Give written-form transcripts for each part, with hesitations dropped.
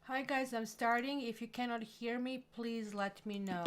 Hi guys, I'm starting. If you cannot hear me, please let me know.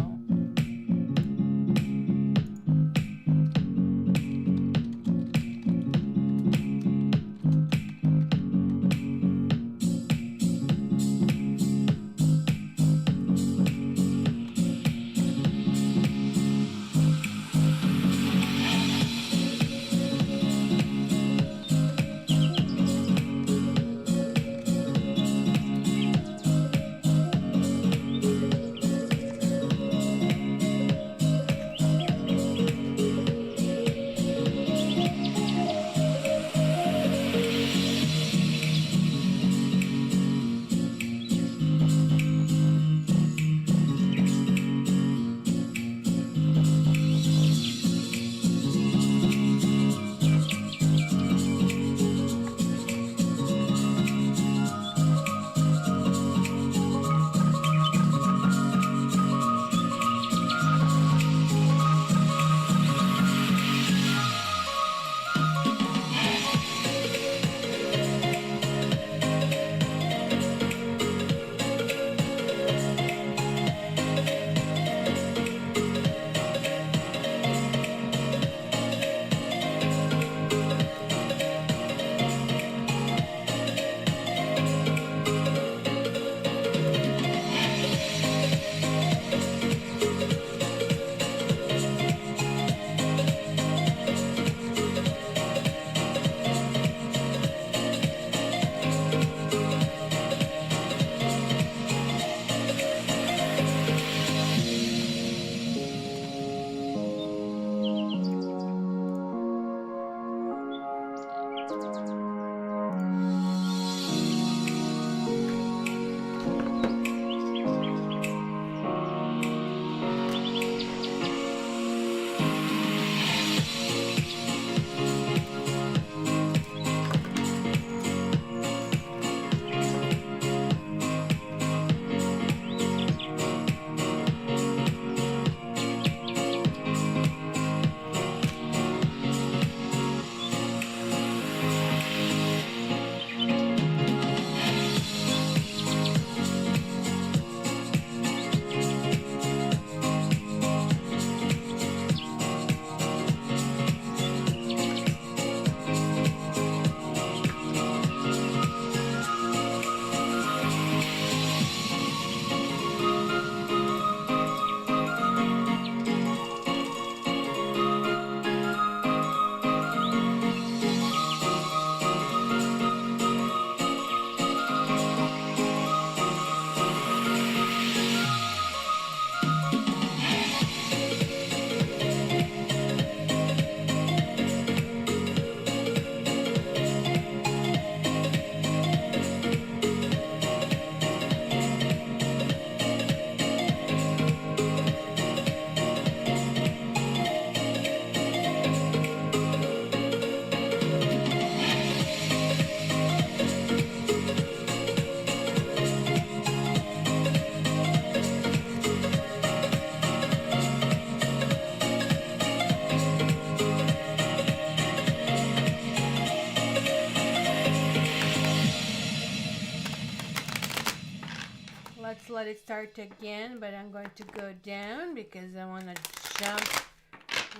Let's let it start again, but I'm going to go down because I want to jump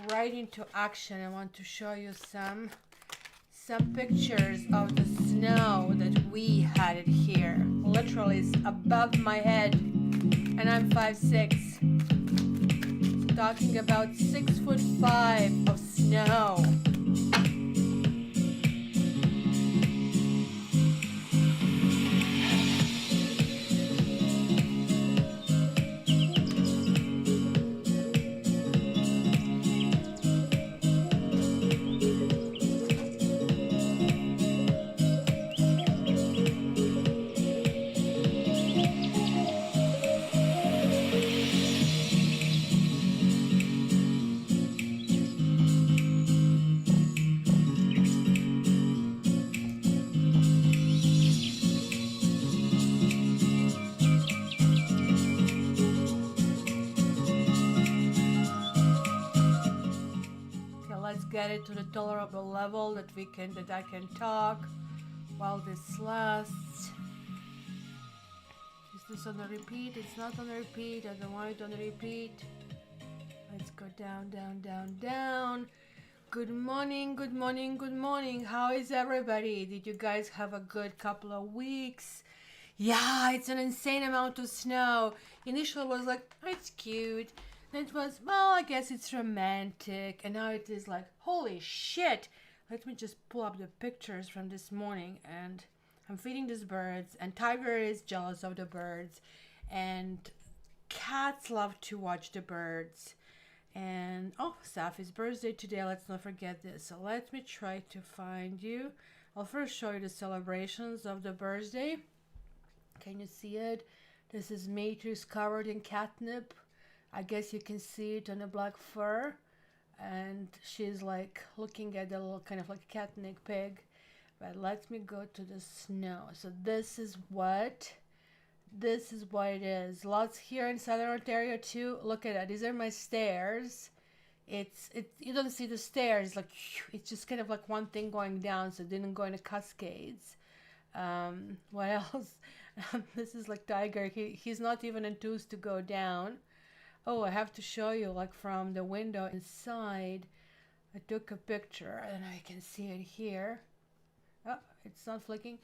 right into action. I want to show you some pictures of the snow that we had it here. Literally, it's above my head, and I'm 5'6". So talking about 6'5" of snow. Get it to the tolerable level that I can talk while this lasts. this on a repeat? It's not on a repeat. I don't want it on a repeat. Let's go down, down, down, down. Good morning, good morning, good morning. How is everybody? Did you guys have a good couple of weeks? Yeah, it's an insane amount of snow. Initially it was like, oh, it's cute. Then it was, well, I guess it's romantic. And now it is like, holy shit. Let me just pull up the pictures from this morning. And I'm feeding these birds. And Tiger is jealous of the birds. And cats love to watch the birds. And, oh, Sapphie's birthday today. Let's not forget this. So let me try to find you. I'll first show you the celebrations of the birthday. Can you see it? This is Matrix covered in catnip. I guess you can see it on the black fur. And she's like looking at the little kind of like catnip pig. But let me go to the snow. So this is what it is. Lots here in Southern Ontario too. Look at that. These are my stairs. You don't see the stairs. Like it's just kind of like one thing going down, so it didn't go into cascades. What else? This is like Tiger. He's not even enthused to go down. Oh, I have to show you like from the window inside. I took a picture. I don't know if you can see it here. Oh, it's not flicking.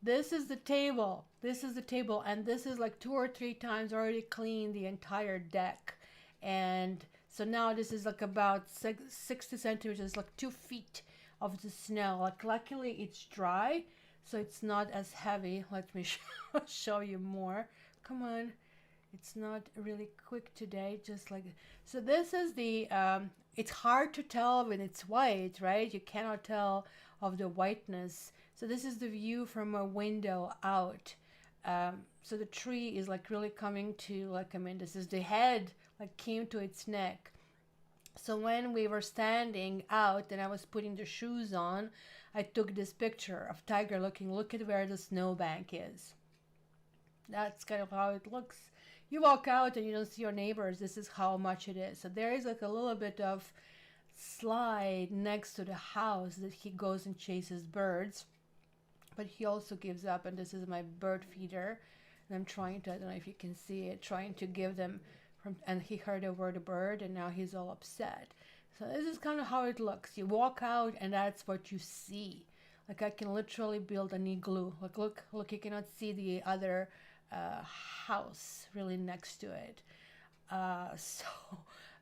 This is the table. This is the table, and this is like 2 or 3 times already cleaned the entire deck. And so now this is like about 60 centimeters, like 2 feet of the snow. Like luckily it's dry, so it's not as heavy. Let me show you more. Come on. It's not really quick today, just like, so this is the, it's hard to tell when it's white, right? You cannot tell of the whiteness. So this is the view from a window out. So the tree is like really coming to, like, I mean, this is the head, like came to its neck. So when we were standing out and I was putting the shoes on, I took this picture of Tiger looking, look at where the snowbank is. That's kind of how it looks. You walk out and you don't see your neighbors. This is how much it is. So there is like a little bit of slide next to the house that he goes and chases birds. But he also gives up, and this is my bird feeder. And I'm trying to, I don't know if you can see it, trying to give them from, and he heard the word bird and now he's all upset. So this is kind of how it looks. You walk out and that's what you see. Like I can literally build an igloo. Like look, you cannot see the other house really next to it.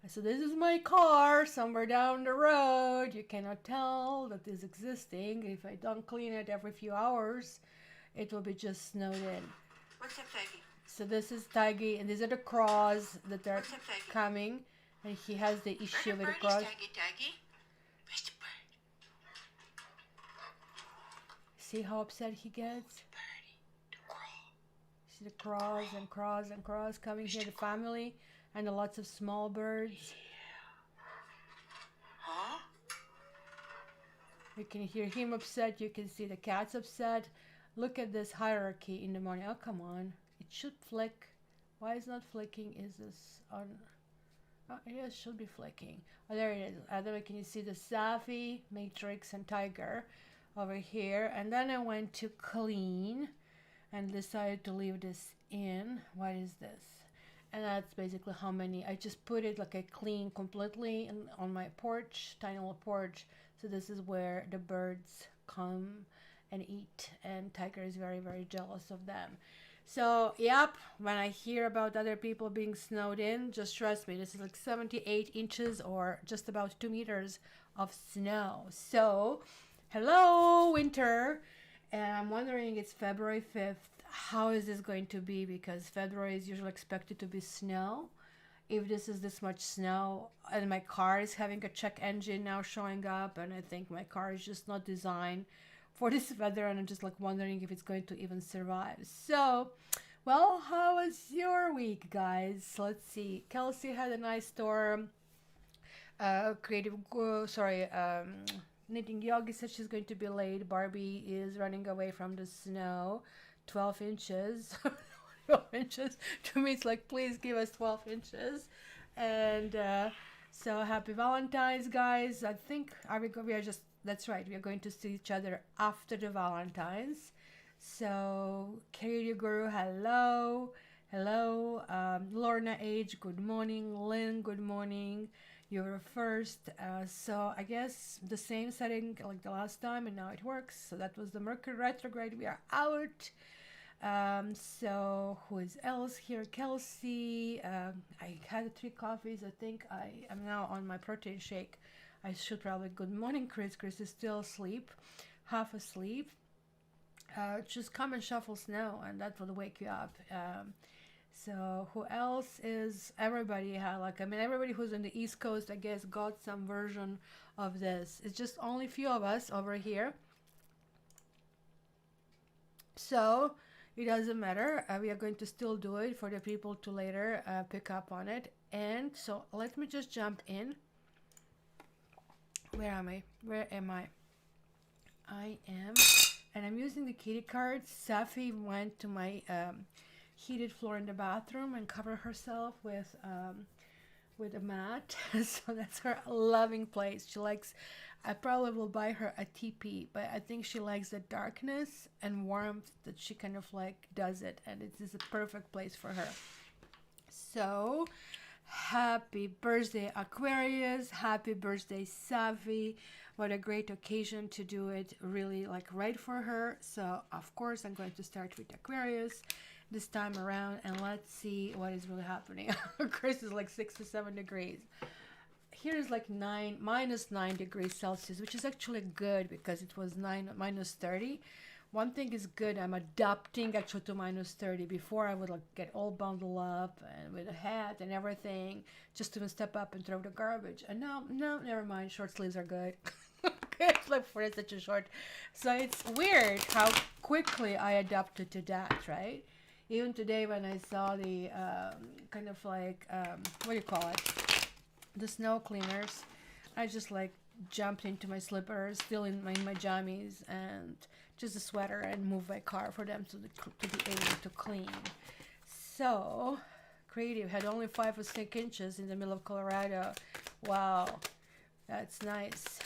So this is my car somewhere down the road. You cannot tell that is existing. If I don't clean it every few hours, it will be just snowed in. What's up, Tiggy? So this is Tiggy, and these are the crows that are coming. And he has the issue with the crows. Tiggy. Where's the bird? See how upset he gets? See the crows and crows and crows coming here, the family, and lots of small birds. Yeah. Huh? You can hear him upset. You can see the cats upset. Look at this hierarchy in the morning. Oh, come on. It should flick. Why is not flicking? Is this on? Oh, it should be flicking. Oh, there it is. I don't know. Can you see the Sapphie, Matrix, and Tiger over here? And then I went to clean and decided to leave this in. What is this? And that's basically how many. I just put it like I clean completely on my porch, tiny little porch. So this is where the birds come and eat, and Tiger is very, very jealous of them. So yep, when I hear about other people being snowed in, just trust me, this is like 78 inches or just about 2 meters of snow. So hello winter. And I'm wondering, it's February 5th. How is this going to be? Because February is usually expected to be snow. If this is this much snow, and my car is having a check engine now showing up, and I think my car is just not designed for this weather, and I'm just like wondering if it's going to even survive. So, well, how was your week, guys? Let's see. Kelsey had a nice storm. Knitting Yogi said she's going to be late. Barbie is running away from the snow. 12 inches. 12 inches. To me, it's like, please give us 12 inches. And so happy Valentine's, guys. I think we are just, that's right, we are going to see each other after the Valentine's. So, Katie Guru, hello. Hello. Lorna H, good morning. Lynn, good morning. You were first. So, I guess the same setting like the last time, and now it works. So, that was the Mercury retrograde. We are out. So who is else here? Kelsey. I had 3 coffees. I think I am now on my protein shake. I should probably. Good morning, Chris. Chris is still asleep, half asleep. Just come and shuffle snow, and that will wake you up. So who else is? Everybody had like, I mean, everybody who's on the East Coast, I guess, got some version of this. It's just only a few of us over here. So it doesn't matter. We are going to still do it for the people to later pick up on it. And so let me just jump in. Where am I? Where am I? I am, and I'm using the kitty cards. Sapphie went to my heated floor in the bathroom and covered herself with a mat. So that's her loving place. She likes, I probably will buy her a teepee, but I think she likes the darkness and warmth that she kind of like does it, and it is a perfect place for her. So happy birthday, Aquarius. Happy birthday, Sapphie. What a great occasion to do it really like right for her. So of course I'm going to start with Aquarius this time around, and let's see what is really happening. Chris is like 67 degrees. Here is like -9 degrees Celsius, which is actually good because it was -30. One thing is good, I'm adapting actually to -30. Before I would like get all bundled up and with a hat and everything just to step up and throw the garbage. And now, no, never mind, short sleeves are good. It's like for such a short. So it's weird how quickly I adapted to that, right? Even today when I saw the kind of like, what do you call it? The snow cleaners, I just like jumped into my slippers, still in my jammies, and just a sweater, and moved my car for them to be able to clean. So creative, had only 5 or 6 inches in the middle of Colorado. Wow, that's nice.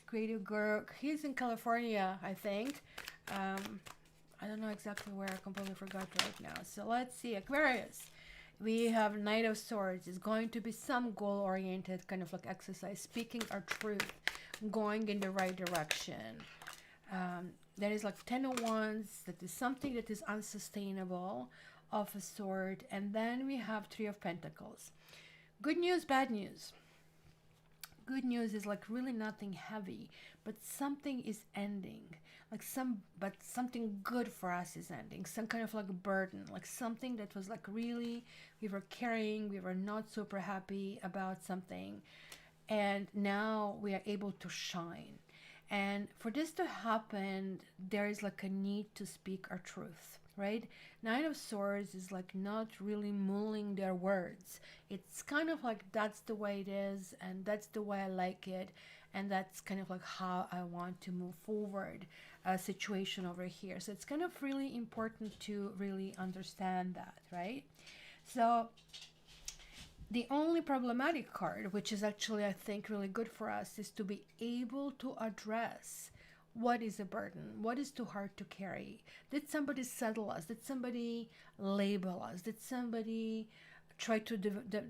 Creative girl, he's in California, I think. I don't know exactly where, I completely forgot right now. So let's see, Aquarius. We have Knight of Swords. It's going to be some goal-oriented kind of like exercise, speaking our truth, going in the right direction. There is like 10 of Wands, that is something that is unsustainable of a sort. And then we have 3 of Pentacles. Good news, bad news. Good news is like really nothing heavy, but something is ending. Like something good for us is ending. Some kind of like a burden, like something that was like really we were carrying, we were not super happy about something, and now we are able to shine. And for this to happen, there is like a need to speak our truth, right? Nine of Swords is like not really mulling their words. It's kind of like that's the way it is, and that's the way I like it, and that's kind of like how I want to move forward a situation over here. So it's kind of really important to really understand that, right? So the only problematic card, which is actually I think really good for us, is to be able to address what is a burden, what is too hard to carry. Did somebody settle us? Did somebody label us? Did somebody try to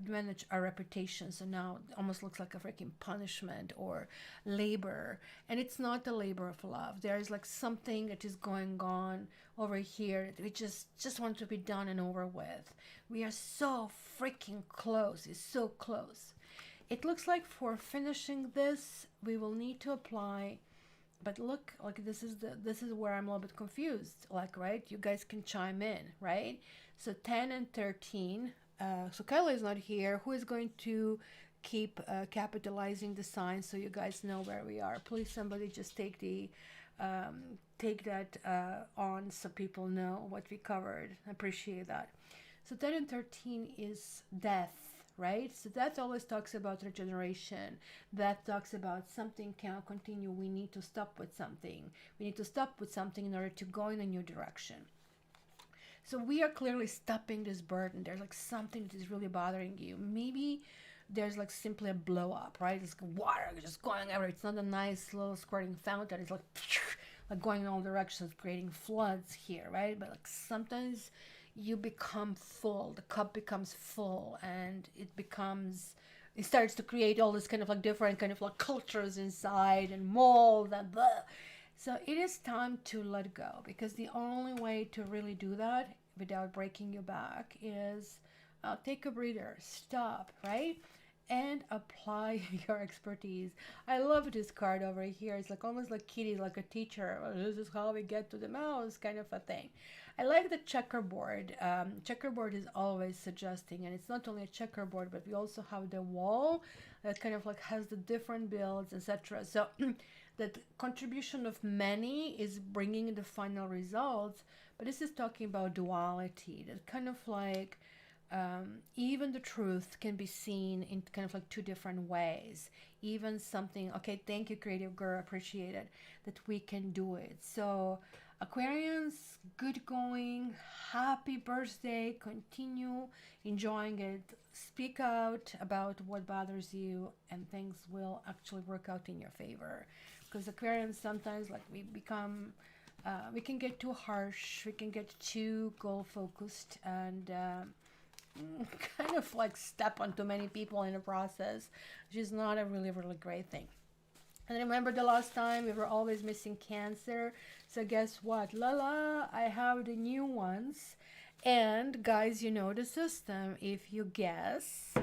manage our reputation? So now it almost looks like a freaking punishment or labor, and it's not a labor of love. There is like something that is going on over here that we just want to be done and over with. We are so freaking close. It's so close. It looks like for finishing this we will need to apply, but look, like this is where I'm a little bit confused, like, right? You guys can chime in, right? So 10 and 13. So Kyla is not here. Who is going to keep capitalizing the signs so you guys know where we are? Please, somebody just take that on so people know what we covered. I appreciate that. So 10 and 13 is death, right? So that always talks about regeneration. That talks about something cannot continue. We need to stop with something. We need to stop with something in order to go in a new direction. So we are clearly stopping this burden. There's like something that is really bothering you. Maybe there's like simply a blow up, right? It's water just going everywhere. It's not a nice little squirting fountain. It's like like going in all directions, creating floods here, right? But like sometimes you become full, the cup becomes full, and it starts to create all this kind of like different kind of like cultures inside and mold and blah. So it is time to let go, because the only way to really do that without breaking your back is take a breather, stop, right? And apply your expertise. I love this card over here. It's like almost like Kitty, like a teacher. Oh, this is how we get to the mouse, kind of a thing. I like the checkerboard. Checkerboard is always suggesting, and it's not only a checkerboard, but we also have the wall that kind of like has the different builds, etc. So that contribution of many is bringing the final results, but this is talking about duality, that kind of like even the truth can be seen in kind of like two different ways. Even something, okay, thank you, creative girl, appreciate it, that we can do it. So Aquarians, good going, happy birthday, continue enjoying it, speak out about what bothers you, and things will actually work out in your favor. Because Aquarians, sometimes like we can get too harsh, we can get too goal focused, and kind of like step on too many people in the process, which is not a really great thing. And remember the last time we were always missing Cancer, so guess what, I have the new ones. And guys, you know the system. If you guess,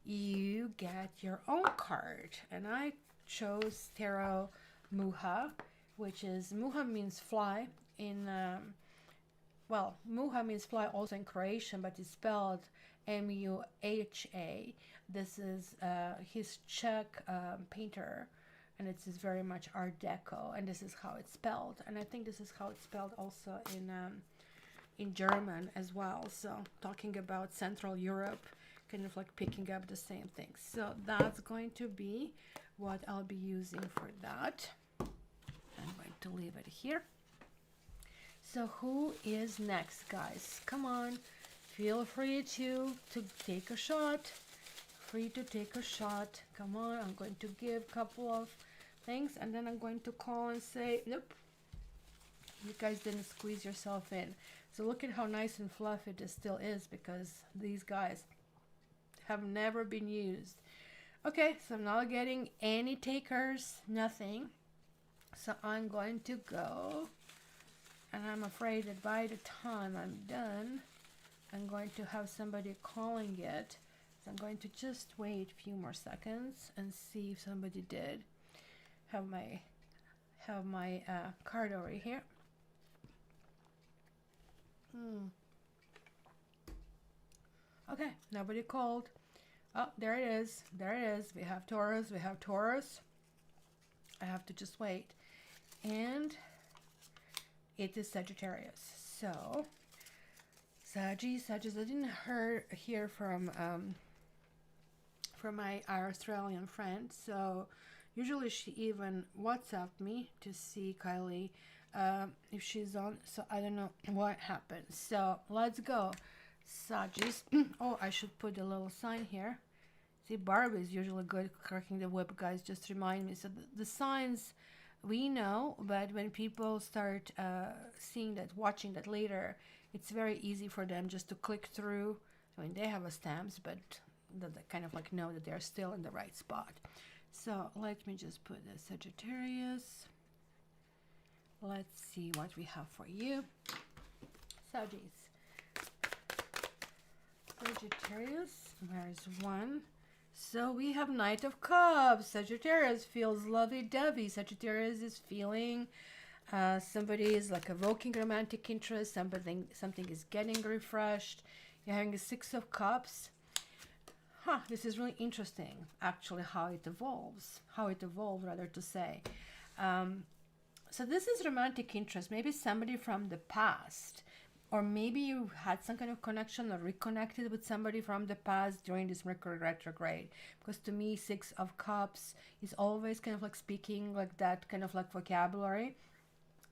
you get your own card, and I chose Tarot Muha, which is, Muha means fly in well, Muha means fly also in Croatian, but it's spelled M-U-H-A. This is his Czech painter, and it's very much Art Deco, and this is how it's spelled. And I think this is how it's spelled also in German as well. So talking about Central Europe, kind of like picking up the same things. So that's going to be what I'll be using for that. I'm going to leave it here. So who is next, guys? Come on, feel free to take a shot. Free to take a shot. Come on, I'm going to give a couple of things, and then I'm going to call and say, nope, you guys didn't squeeze yourself in. So look at how nice and fluffy this still is, because these guys have never been used. Okay, so I'm not getting any takers, nothing. So I'm going to go. And I'm afraid that by the time I'm done, I'm going to have somebody calling it. So I'm going to just wait a few more seconds and see if somebody did. Have my card over here. Okay, nobody called. Oh, there it is. There it is. We have Taurus. We have Taurus. I have to just wait. And it is Sagittarius. So Sagittarius, I didn't hear from my Australian friend, so usually she even WhatsApped me to see Kylie if she's on, so I don't know what happened. So let's go, Sagittarius. Oh, I should put a little sign here. See, Barbie is usually good cracking the whip, guys, just remind me. So the signs we know, but when people start seeing that, watching that later, it's very easy for them just to click through. I mean, they have a stamps, but they kind of like know that they're still in the right spot. So let me just put the Sagittarius. Let's see what we have for you. Sagittarius, where's one? So we have Knight of Cups. Sagittarius feels lovey-dovey. Sagittarius is feeling somebody is like evoking romantic interest. Something is getting refreshed. You're having a Six of Cups. This is really interesting, actually, how it evolves. How it evolved, rather to say. So this is romantic interest. Maybe somebody from the past. Or maybe you had some kind of connection or reconnected with somebody from the past during this Mercury retrograde. Because to me, Six of Cups is always kind of like speaking like that kind of like vocabulary.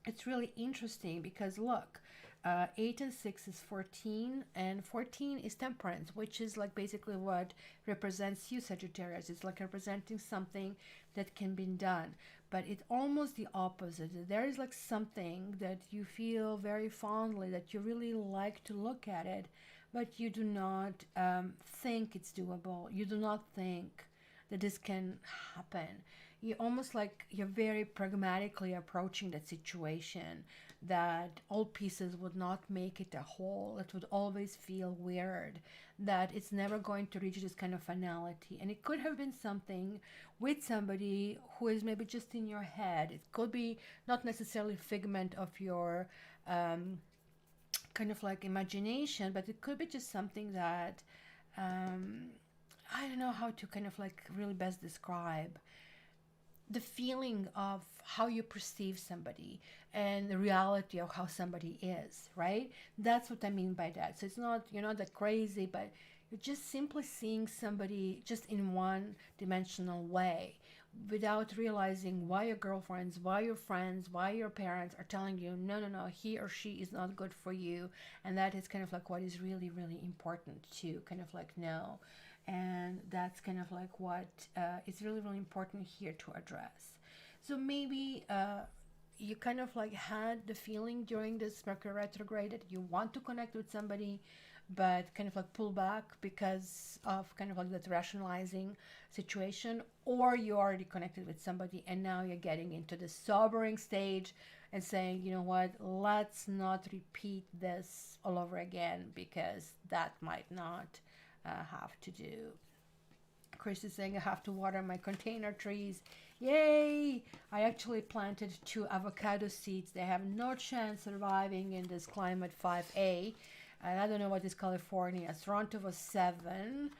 It's really interesting because look, 8 and 6 is 14, and 14 is temperance, which is like basically what represents you, Sagittarius. It's like representing something that can be done. but it's almost the opposite. There is like something that you feel very fondly, that you really like to look at it, but you do not think it's doable. You do not think that this can happen. You almost like you're very pragmatically approaching that situation, that all pieces would not make it a whole. It would always feel weird, that it's never going to reach this kind of finality. And it could have been something with somebody who is maybe just in your head. It could be not necessarily a figment of your kind of like imagination, but it could be just something that I don't know how to kind of like really best describe the feeling of how you perceive somebody and the reality of how somebody is, right? That's what I mean by that. So it's not, you're not that crazy, but you're just simply seeing somebody just in one dimensional way without realizing why your girlfriends, why your friends, why your parents are telling you, no, no, no, he or she is not good for you. And that is kind of like what is really, really important to kind of like know. And that's kind of like what is really, really important here to address. So maybe you kind of like had the feeling during this Mercury retrograde that you want to connect with somebody, but kind of like pull back because of kind of like that rationalizing situation, or you already connected with somebody and now you're getting into the sobering stage and saying, you know what, let's not repeat this all over again, because that might not have to do. Chris is saying I have to water my container trees. Yay! I actually planted 2 avocado seeds. They have no chance surviving in this climate 5A. And I don't know what is California. Toronto was 7.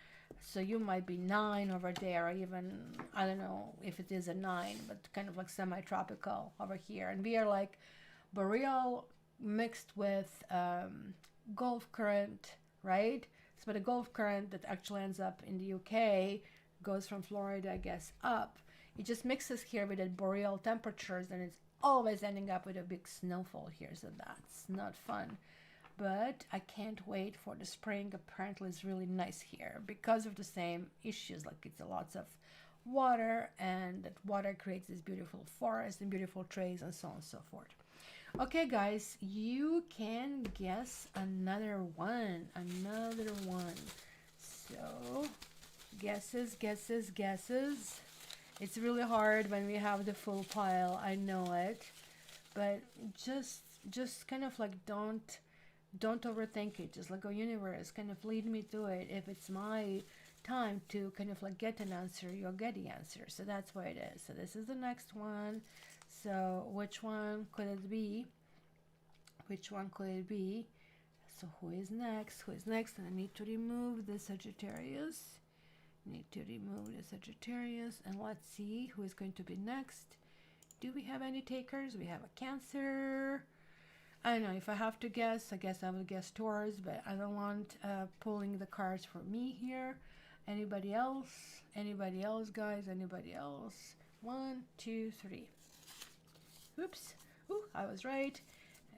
So you might be 9 over there, or even, I don't know if it is a 9, but kind of like semi-tropical over here. And we are like boreal mixed with Gulf current, right? So the Gulf current that actually ends up in the UK goes from Florida, I guess, up. It just mixes here with the boreal temperatures, and it's always ending up with a big snowfall here. So that's not fun. But I can't wait for the spring. Apparently it's really nice here because of the same issues, like it's a lots of water, and that water creates this beautiful forest and beautiful trees and so on and so forth. Okay, guys, you can guess another one. So, guesses. It's really hard when we have the full pile. I know it, but just kind of like don't overthink it. Just like, oh, universe, kind of lead me to it. If it's my time to kind of like get an answer, you'll get the answer. So that's what it is. So this is the next one. So which one could it be? So who is next? And I need to remove the Sagittarius. And let's see who is going to be next. Do we have any takers? We have a Cancer. I don't know. If I have to guess, I guess I will guess Taurus, but I don't want pulling the cards for me here. Anybody else, guys? Anybody else? 1, 2, 3. Oops. Ooh, I was right.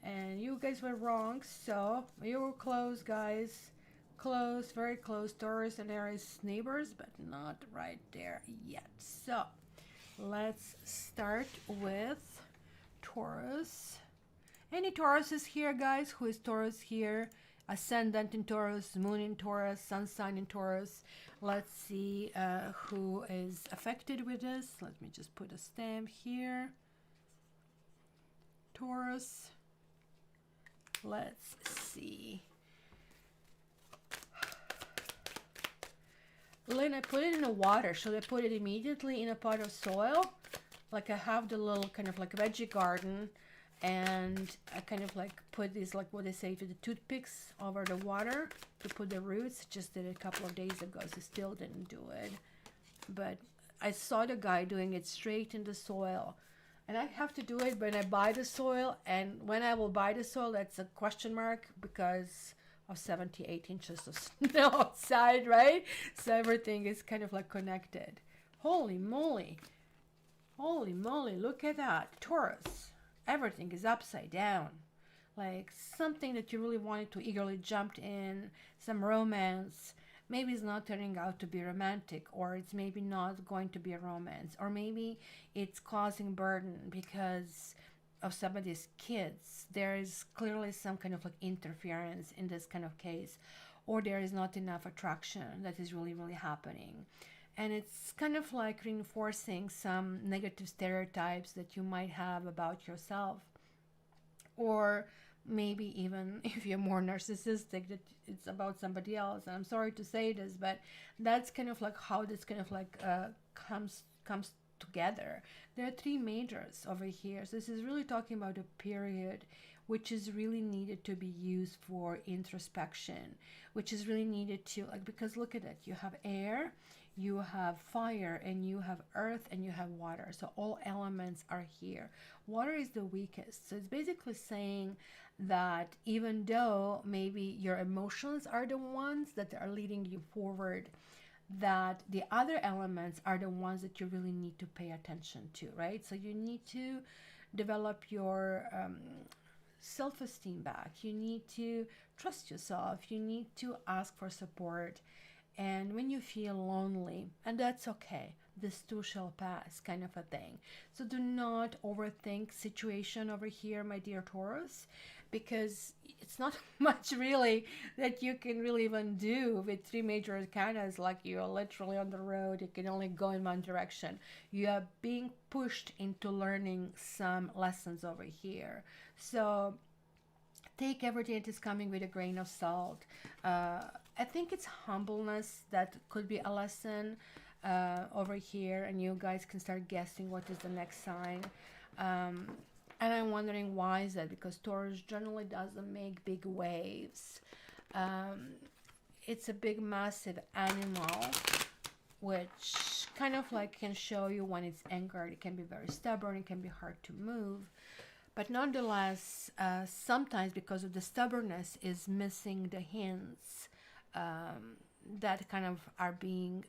And you guys were wrong. So you were close, guys. Close, very close. Taurus and Aries neighbors, but not right there yet. So let's start with Taurus. Any Tauruses here, guys? Who is Taurus here? Ascendant in Taurus, Moon in Taurus, Sun sign in Taurus. Let's see who is affected with this. Let me just put a stamp here. Taurus. Let's see. Lynn, I put it in the water. Should I put it immediately in a pot of soil? Like I have the little kind of like veggie garden, and I kind of like put these, like what they say, to the toothpicks over the water to put the roots. Just did it a couple of days ago, so still didn't do it. But I saw the guy doing it straight in the soil. And I have to do it when I buy the soil, and when I will buy the soil, that's a question mark because of 78 inches of snow outside, right? So everything is kind of like connected. Holy moly, look at that. Taurus, everything is upside down. Like something that you really wanted to eagerly jump in, some romance, maybe it's not turning out to be romantic, or it's maybe not going to be a romance, or maybe it's causing burden because of somebody's kids. There is clearly some kind of like interference in this kind of case, or there is not enough attraction that is really, really happening. And it's kind of like reinforcing some negative stereotypes that you might have about yourself, or maybe even if you're more narcissistic, that it's about somebody else. And I'm sorry to say this, but that's kind of like how this kind of like comes together. There are three majors over here, so this is really talking about a period which is really needed to be used for introspection, which is really needed to, like, because look at it, you have air, you have fire, and you have earth, and you have water. So all elements are here. Water is the weakest. So it's basically saying that even though maybe your emotions are the ones that are leading you forward, that the other elements are the ones that you really need to pay attention to, right? So you need to develop your self-esteem back. You need to trust yourself. You need to ask for support. And when you feel lonely, and that's okay, this too shall pass, kind of a thing. So do not overthink situation over here, my dear Taurus, because it's not much really that you can really even do with three major arcanas. Like, you're literally on the road, you can only go in one direction. You are being pushed into learning some lessons over here. So take everything that is coming with a grain of salt. I think it's humbleness that could be a lesson over here, and you guys can start guessing what is the next sign. And I'm wondering why is that, because Taurus generally doesn't make big waves. It's a big, massive animal, which kind of like can show you when it's anchored. It can be very stubborn, it can be hard to move. But nonetheless, sometimes because of the stubbornness is missing the hints that kind of are being,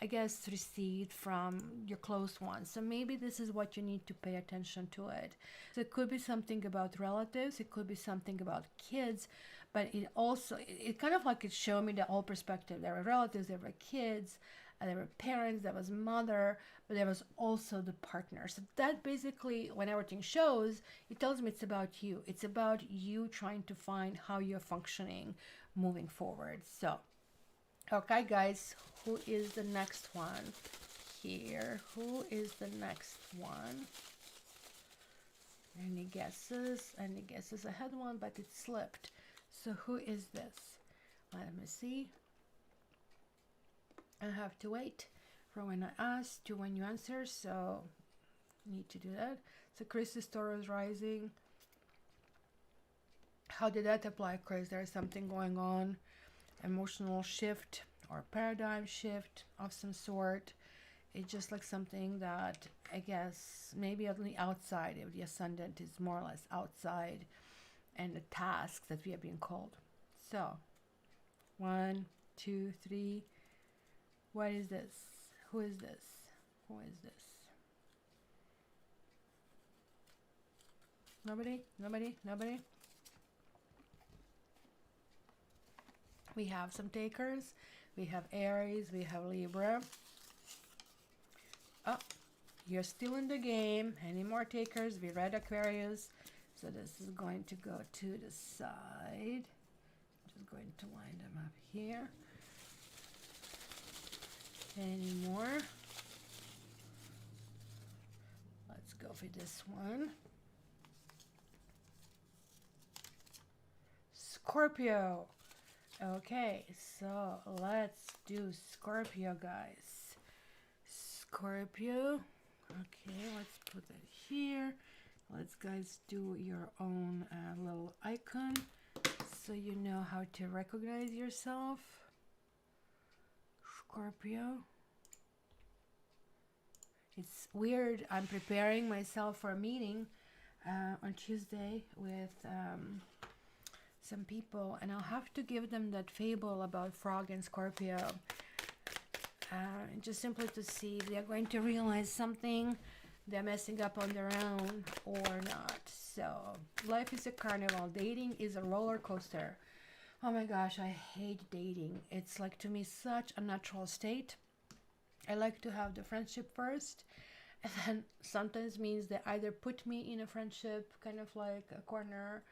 I guess, received from your close ones. So maybe this is what you need to pay attention to it. So it could be something about relatives, it could be something about kids, but it also, it kind of like it showed me the whole perspective. There were relatives, there were kids, there were parents, there was mother, but there was also the partner. So that basically, when everything shows, it tells me it's about you. It's about you trying to find how you're functioning moving forward. So, okay, guys, who is the next one here? Who is the next one? Any guesses? Any guesses? I had one, but it slipped. So who is this? Let me see. I have to wait from when I ask to when you answer, so need to do that. So Chris is Taurus rising. How did that apply, Chris? There's something going on, emotional shift or paradigm shift of some sort. It's just like something that I guess maybe on the outside, if the ascendant is more or less outside, and the tasks that we are being called. So 1, 2, 3. What is this? Who is this? Who is this? Nobody? Nobody? Nobody? We have some takers. We have Aries. We have Libra. Oh, you're still in the game. Any more takers? We read Aquarius. So this is going to go to the side. Just going to line them up here. Any more? Let's go for this one. Scorpio. Okay, so let's do Scorpio, guys. Scorpio. Okay, let's put it here. Let's, guys, do your own little icon so you know how to recognize yourself. Scorpio. It's weird. I'm preparing myself for a meeting on Tuesday with some people, and I'll have to give them that fable about Frog and Scorpio, just simply to see if they're going to realize something they're messing up on their own or not. So life is a carnival, dating is a roller coaster. Oh my gosh, I hate dating. It's like, to me, such a natural state. I like to have the friendship first, and then sometimes means they either put me in a friendship, kind of like a corner,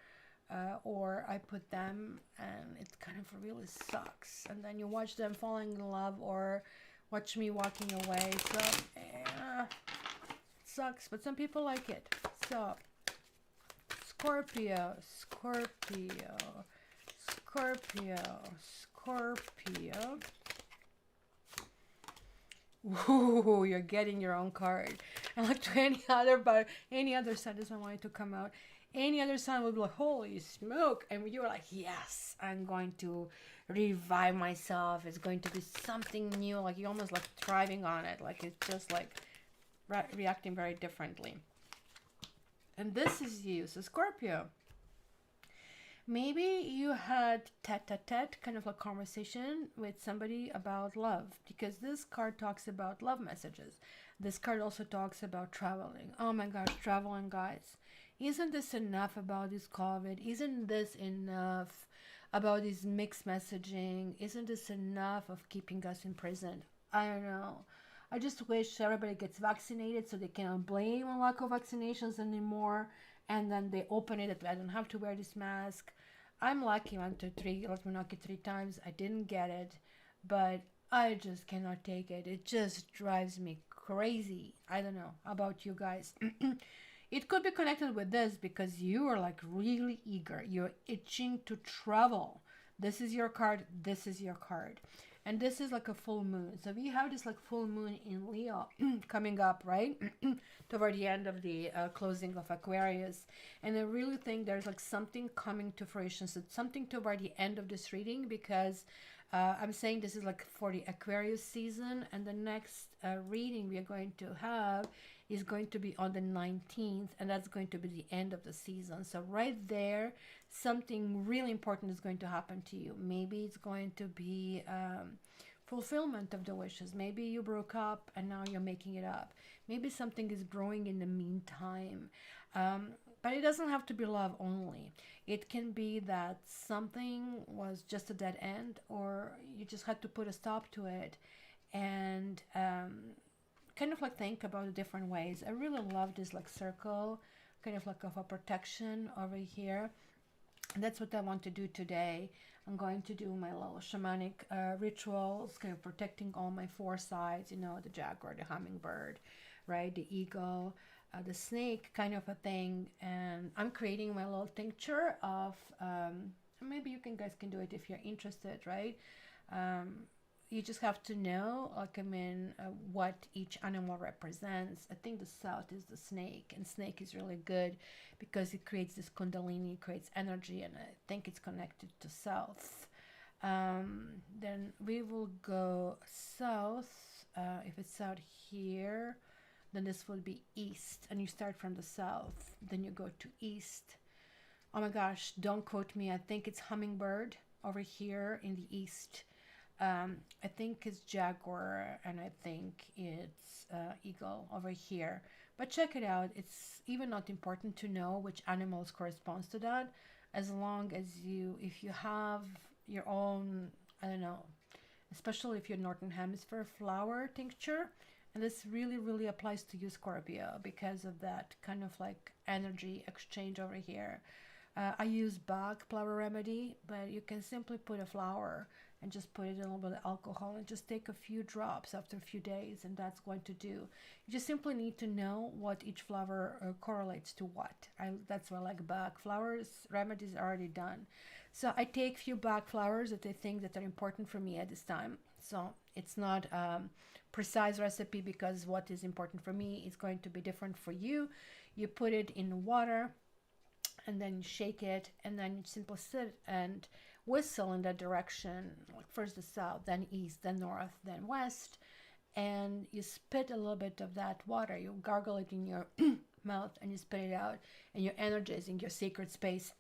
or I put them, and it kind of really sucks. And then you watch them falling in love, or watch me walking away. So, it sucks, but some people like it. So, Scorpio, Scorpio, Scorpio, Scorpio. Ooh, you're getting your own card. And like to any other, but any other sign doesn't want it to come out. Any other sign would be like, holy smoke. And you were like, yes, I'm going to revive myself. It's going to be something new. Like you're almost like thriving on it. Like it's just like reacting very differently. And this is you. So Scorpio. Maybe you had tete-a-tete kind of a conversation with somebody about love, because this card talks about love messages. This card also talks about traveling. Oh my gosh, traveling, guys. Isn't this enough about this COVID? Isn't this enough about this mixed messaging? Isn't this enough of keeping us in prison? I don't know. I just wish everybody gets vaccinated so they cannot blame on lack of vaccinations anymore. And then they open it. I don't have to wear this mask. I'm lucky. 1, 2, 3. Let me knock it 3 times. I didn't get it, but I just cannot take it. It just drives me crazy. I don't know about you guys. It could be connected with this because you are like really eager. You're itching to travel. This is your card. This is your card. And this is like a full moon. So we have this like full moon in Leo coming up, right? Toward the end of the closing of Aquarius. And I really think there's like something coming to fruition. So it's something toward the end of this reading, because I'm saying this is like for the Aquarius season. And the next reading we are going to have is going to be on the 19th. And that's going to be the end of the season. So right there, something really important is going to happen to you. Maybe it's going to be fulfillment of the wishes. Maybe you broke up and now you're making it up. Maybe something is growing in the meantime. But it doesn't have to be love only. It can be that something was just a dead end, or you just had to put a stop to it, and kind of like think about the different ways. I really love this like circle, kind of like of a protection over here. And that's what I want to do today. I'm going to do my little shamanic rituals, kind of protecting all my 4 sides, you know, the jaguar, the hummingbird, right, the eagle, the snake, kind of a thing. And I'm creating my little tincture of, maybe you guys can do it if you're interested, right? You just have to know, like, I mean, what each animal represents. I think the south is the snake, and snake is really good because it creates this kundalini, creates energy, and I think it's connected to south. Then we will go south. If it's out here, then this will be east, and you start from the south, then you go to east. Oh my gosh, don't quote me. I think it's hummingbird over here in the east. I think it's jaguar, and I think it's eagle over here. But check it out. It's even not important to know which animals corresponds to that, as long as if you have your own, I don't know, especially if you're Northern Hemisphere flower tincture. And this really, really applies to you, Scorpio, because of that kind of like energy exchange over here. I use Bach flower remedy, but you can simply put a flower and just put it in a little bit of alcohol and just take a few drops after a few days, and that's going to do. You just simply need to know what each flower correlates to what. That's why I like Bach flowers remedies are already done. So I take few Bach flowers that I think that are important for me at this time. So it's not precise recipe, because what is important for me is going to be different for you. You put it in water, and then you shake it, and then you simply sit and whistle in that direction, like first the south, then east, then north, then west, and you spit a little bit of that water. You gargle it in your mouth and you spit it out, and you're energizing your sacred space.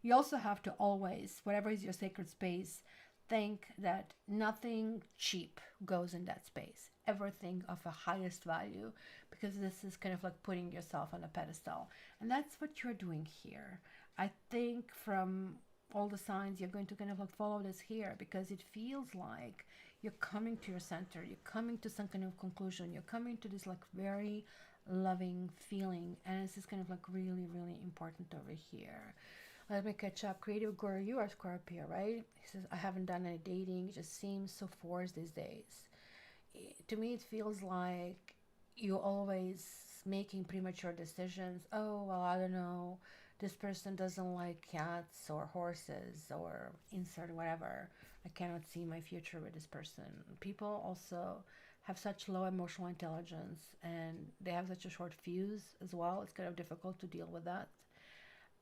You also have to always, whatever is your sacred space, think that nothing cheap goes in that space. Everything of the highest value, because this is kind of like putting yourself on a pedestal. And that's what you're doing here. I think from all the signs, you're going to kind of like follow this here, because it feels like you're coming to your center, you're coming to some kind of conclusion, you're coming to this like very loving feeling, and this is kind of like really, really important over here. Let me catch up. Creative Guru, you are Scorpio, right? He says, I haven't done any dating. It just seems so forced these days. To me, it feels like you're always making premature decisions. Oh, well, I don't know. This person doesn't like cats or horses or insert whatever. I cannot see my future with this person. People also have such low emotional intelligence, and they have such a short fuse as well. It's kind of difficult to deal with that.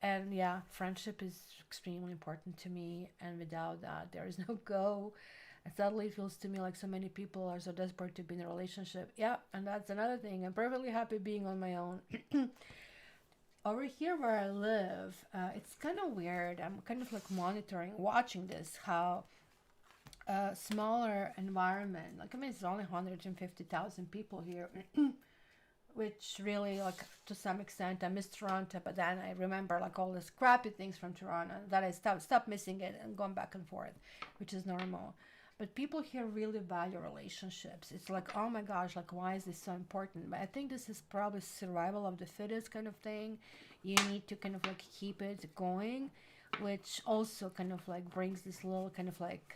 And yeah, friendship is extremely important to me, and without that there is no go. And sadly it feels to me like so many people are so desperate to be in a relationship. Yeah, and that's another thing. I'm perfectly happy being on my own. Over here where I live, it's kind of weird. I'm kind of like monitoring, watching this, how smaller environment, like, I mean, it's only 150,000 people here, which really, like, to some extent I miss Toronto, but then I remember like all these crappy things from Toronto that I stopped missing it and going back and forth, which is normal. But people here really value relationships. It's like, oh my gosh, like, why is this so important? But I think this is probably survival of the fittest kind of thing. You need to kind of like keep it going, which also kind of like brings this little kind of like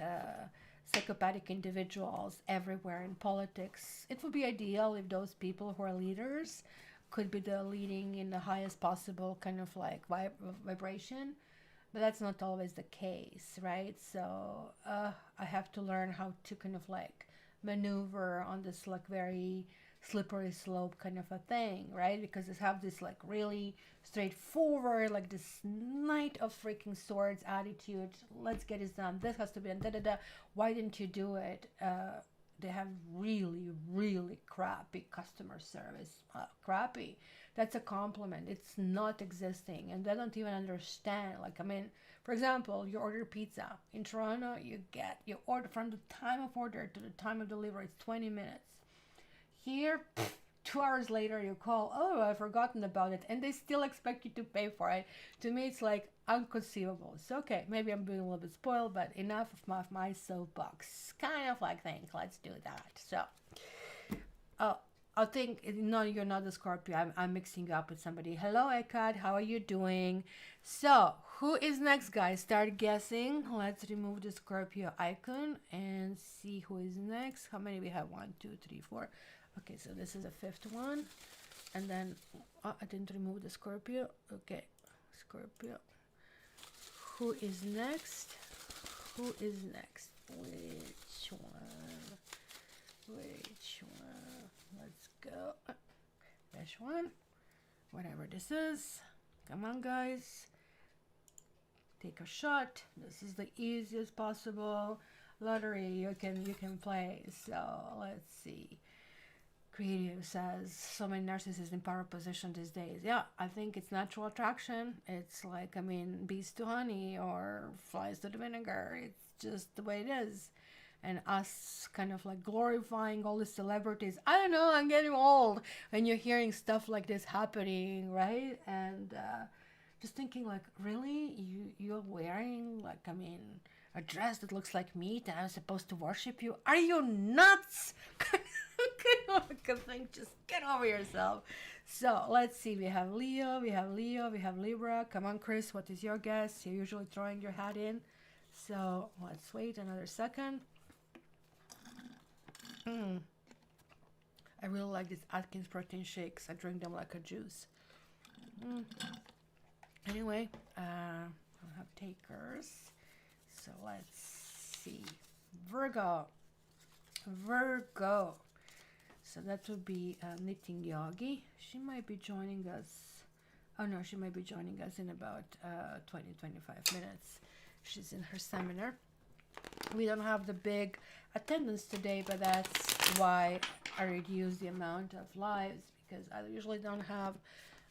psychopathic individuals everywhere in politics. It would be ideal if those people who are leaders could be the leading in the highest possible kind of like vibration, but that's not always the case, right? So I have to learn how to kind of like maneuver on this like very slippery slope kind of a thing, right? Because I have this like really straightforward, like this knight of freaking swords attitude. Let's get it done. This has to be done. Da da da. Why didn't you do it? They have really, really crappy customer service. Crappy. That's a compliment. It's not existing, and they don't even understand. Like, I mean, for example, you order pizza in Toronto. You order from the time of order to the time of delivery. It's 20 minutes. Here, 2 hours later, you call, oh, I've forgotten about it, and they still expect you to pay for it. To me, it's like inconceivable. It's okay. Maybe I'm being a little bit spoiled, but enough of my soapbox kind of like thing. Let's do that. So, I think, no, you're not a Scorpio. I'm mixing you up with somebody. Hello, Ekad. How are you doing? So, who is next, guys? Start guessing. Let's remove the Scorpio icon and see who is next. How many we have? 1, 2, 3, 4. Okay, so this is the 5th one. And then, I didn't remove the Scorpio. Okay, Scorpio. Who is next? Who is next? Which one? Which one? Let's go. This one. Whatever this is. Come on, guys. Take a shot. This is the easiest possible lottery you can play. So let's see. Creative says, so many narcissists in power position these days. Yeah, I think it's natural attraction. It's like, I mean, bees to honey or flies to the vinegar. It's just the way it is. And us kind of like glorifying all the celebrities. I don't know, I'm getting old when you're hearing stuff like this happening, right? And just thinking like, really? You're wearing, like, I mean, a dress that looks like meat and I'm supposed to worship you? Are you nuts? Just get over yourself. So let's see. We have Leo, we have Libra. Come on, Chris, what is your guess? You're usually throwing your hat in. So let's wait another second. I really like these Atkins protein shakes. I drink them like a juice. Anyway, I have takers. So let's see. Virgo. So that would be Knitting Yogi. She might be joining us. Oh no, she might be joining us in about 20-25 minutes. She's in her seminar. We don't have the big attendance today, but that's why I reduced the amount of lives, because I usually don't have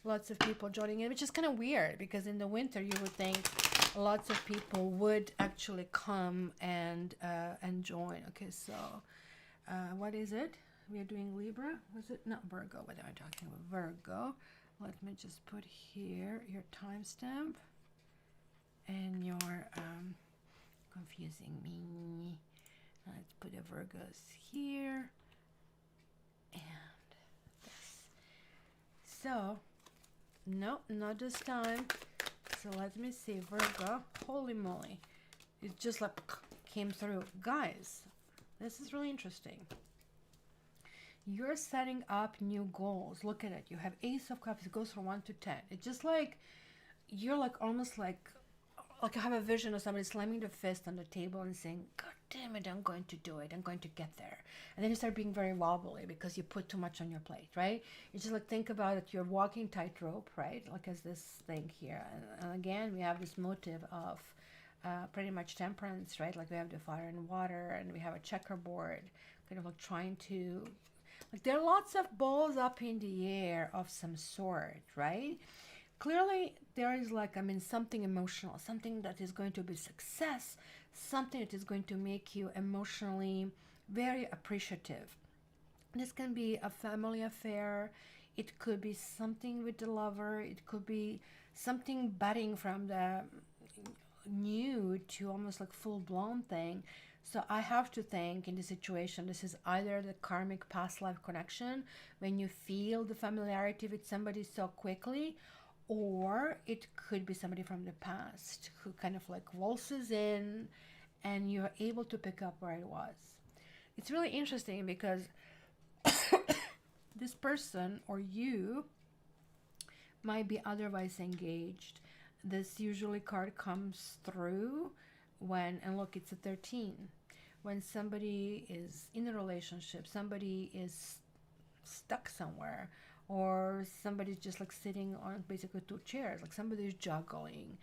lots of people joining in, which is kind of weird because in the winter you would think lots of people would actually come and join. Okay, so what is it? We are doing Libra. Was it not Virgo? What am I talking about? Virgo. Let me just put here your timestamp. and you're confusing me. Let's put the Virgos here and this. So, no, not this time. So let me see, Virgo. Holy moly, it just like came through, guys. This is really interesting. You're setting up new goals. Look at it. You have Ace of Cups. It goes from 1 to 10. It's just like you're like almost like I have a vision of somebody slamming the fist on the table and saying, God damn it, I'm going to do it. I'm going to get there. And then you start being very wobbly because you put too much on your plate, right? You just like think about it. You're walking tightrope, right? Like as this thing here. And again, we have this motive of pretty much temperance, right? Like we have the fire and water, and we have a checkerboard, kind of like trying to, like there are lots of balls up in the air of some sort, right? Clearly there is like, I mean, something emotional, something that is going to be success, something that is going to make you emotionally very appreciative. This can be a family affair. It could be something with the lover. It could be something budding from the new to almost like full-blown thing. So I have to think in this situation, this is either the karmic past life connection when you feel the familiarity with somebody so quickly, or it could be somebody from the past who kind of like waltzes in and you're able to pick up where it was. It's really interesting because this person or you might be otherwise engaged. This usually card comes through when, and look, it's a 13. When somebody is in a relationship, somebody is stuck somewhere, or somebody's just like sitting on basically 2 chairs, like somebody's juggling.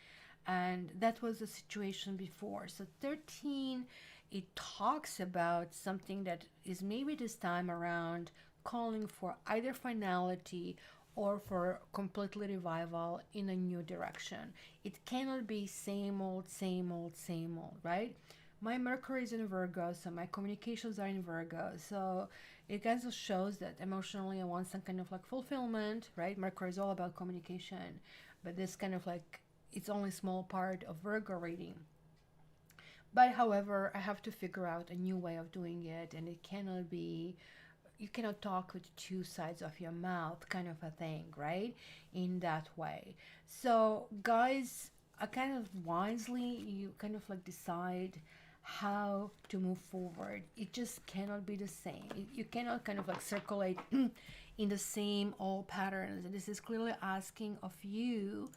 And that was the situation before. So 13, it talks about something that is maybe this time around calling for either finality or for completely revival in a new direction. It cannot be same old, same old, same old, right? My Mercury is in Virgo, so my communications are in Virgo. So it kind of shows that emotionally I want some kind of like fulfillment, right? Mercury is all about communication, but this kind of like, it's only a small part of Virgo reading. But however, I have to figure out a new way of doing it, and it cannot be, you cannot talk with 2 sides of your mouth kind of a thing, right? In that way. So guys, I kind of wisely, you kind of like decide how to move forward. It just cannot be the same. You cannot kind of like circulate in the same old patterns. And this is clearly asking of you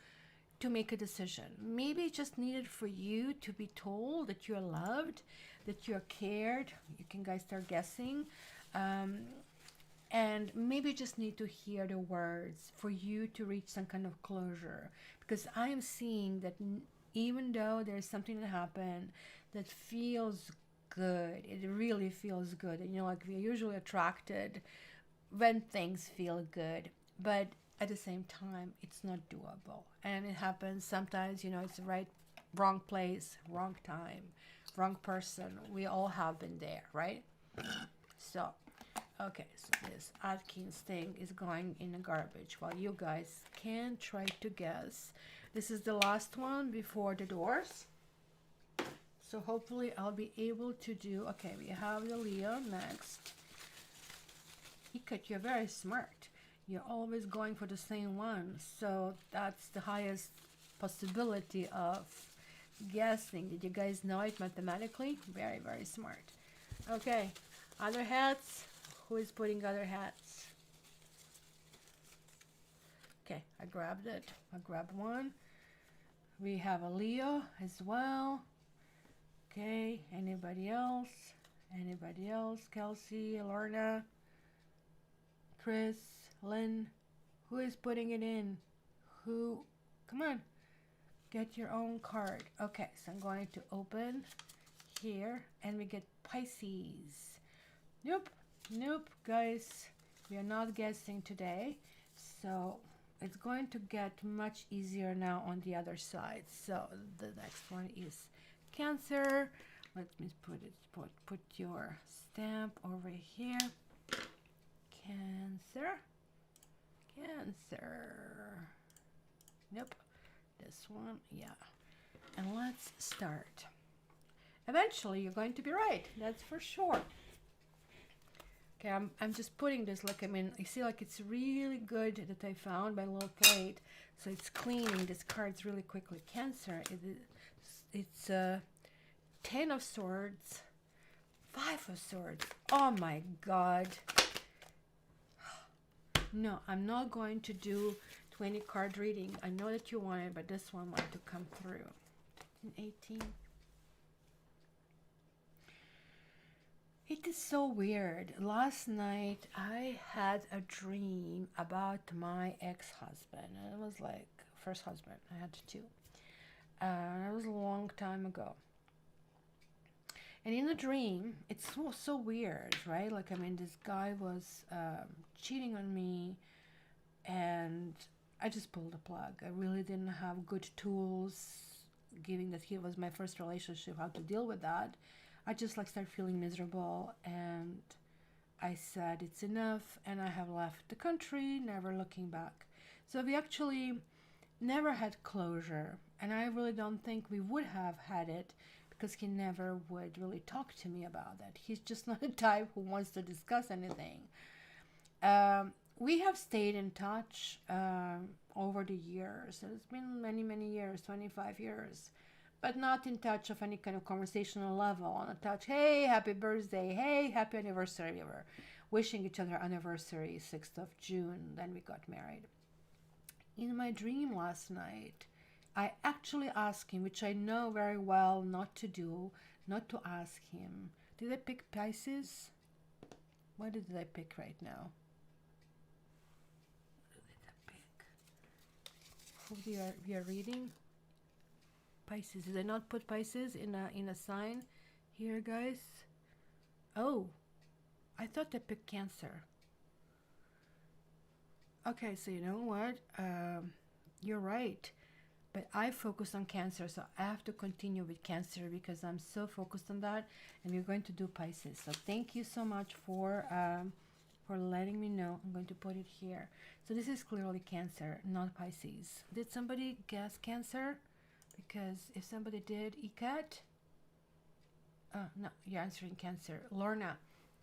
to make a decision. Maybe it's just needed for you to be told that you're loved, that you're cared. You can guys start guessing. And maybe you just need to hear the words for you to reach some kind of closure. Because I am seeing that even though there's something that happened that feels good, it really feels good. And you know, like we're usually attracted when things feel good, but at the same time, it's not doable. And it happens sometimes, you know, it's the wrong place, wrong time, wrong person. We all have been there, right? So, okay, so this Atkins thing is going in the garbage while you guys can try to guess. This is the last one before the doors. So hopefully I'll be able to do, okay, we have the Leo next. Ikat, you're very smart. You're always going for the same one. So that's the highest possibility of guessing. Did you guys know it mathematically? Very, very smart. Okay, other hats. Who is putting other hats? Okay, I grabbed it. I grabbed one. We have a Leo as well. Okay, anybody else? Anybody else? Kelsey, Lorna, Chris, Lynn. Who is putting it in? Who? Come on. Get your own card. Okay, so I'm going to open here and we get Pisces. Nope. Nope, guys. We are not guessing today. So it's going to get much easier now on the other side. So the next one is Cancer. Let me put your stamp over here. Cancer. Cancer. Nope. This one, yeah. and let's start. Eventually, you're going to be right. That's for sure. Okay, I'm just putting this, like, I mean, I see like it's really good that I found my little plate. So it's cleaning these cards really quickly. Cancer, it's 10 of Swords, 5 of Swords. Oh my God. No, I'm not going to do 20 card reading. I know that you want it, but this one wanted to come through. 18. It is so weird. Last night I had a dream about my ex-husband. It was like first husband. I had two. It was a long time ago. And in the dream, it's so weird, right? Like, I mean, this guy was cheating on me, and I just pulled the plug. I really didn't have good tools, given that he was my first relationship, how to deal with that. I just like started feeling miserable, and I said it's enough, and I have left the country, never looking back. So we actually never had closure, and I really don't think we would have had it, because he never would really talk to me about it. He's just not a type who wants to discuss anything. We have stayed in touch over the years. It's been many years, 25 years, but not in touch of any kind of conversational level. On a touch, hey, happy birthday, hey, happy anniversary. We were wishing each other anniversary, 6th of June, then we got married. In my dream last night, I actually asked him, which I know very well not to do, not to ask him. Did I pick Pisces? What did I pick right now? What did I pick? Who we are reading? Pisces. Did I not put Pisces in a sign here, guys? Oh, I thought I picked Cancer. Okay, so you know what? You're right. But I focused on Cancer, so I have to continue with Cancer because I'm so focused on that. And we're going to do Pisces. So thank you so much for letting me know. I'm going to put it here. So this is clearly Cancer, not Pisces. Did somebody guess Cancer? Because if somebody did, ECAT? No, you're answering Cancer. Lorna,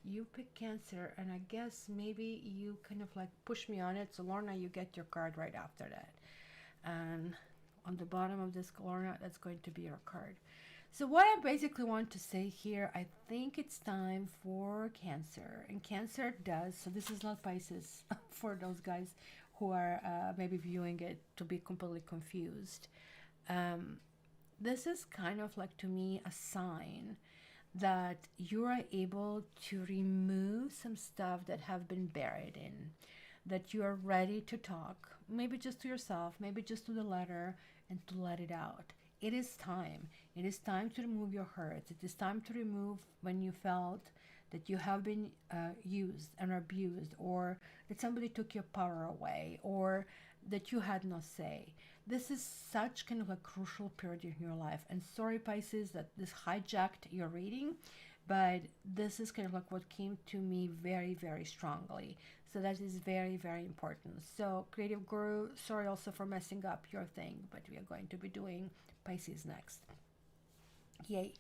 you pick Cancer, and I guess maybe you kind of like push me on it. So Lorna, you get your card right after that. And on the bottom of this, Lorna, that's going to be your card. So what I basically want to say here, I think it's time for Cancer. And Cancer does, so this is not Pisces for those guys who are maybe viewing it to be completely confused. This is kind of like, to me, a sign that you are able to remove some stuff that have been buried in, that you are ready to talk, maybe just to yourself, maybe just to the letter, and to let it out. It is time. It is time to remove your hurts. It is time to remove when you felt that you have been used and abused, or that somebody took your power away, or that you had no say. This is such kind of a crucial period in your life. And sorry, Pisces, that this hijacked your reading, but this is kind of like what came to me very strongly. So that is very important. So Creative Guru, sorry also for messing up your thing, but we are going to be doing Pisces next. Yay.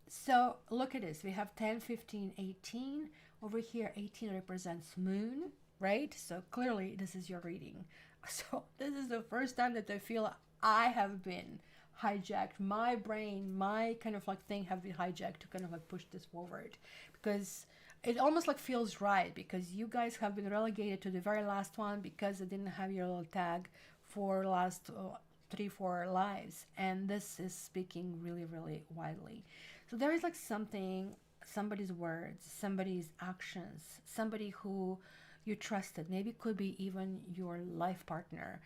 So look at this. We have 10, 15, 18. Over here, 18 represents moon, right? So clearly this is your reading. So this is the first time that I feel I have been hijacked. My brain, my kind of like thing have been hijacked to kind of like push this forward, because it almost like feels right, because you guys have been relegated to the very last one because I didn't have your little tag for the last 3-4 lives, and this is speaking really widely. So there is like something, somebody's words, somebody's actions, somebody who you trusted, maybe it could be even your life partner,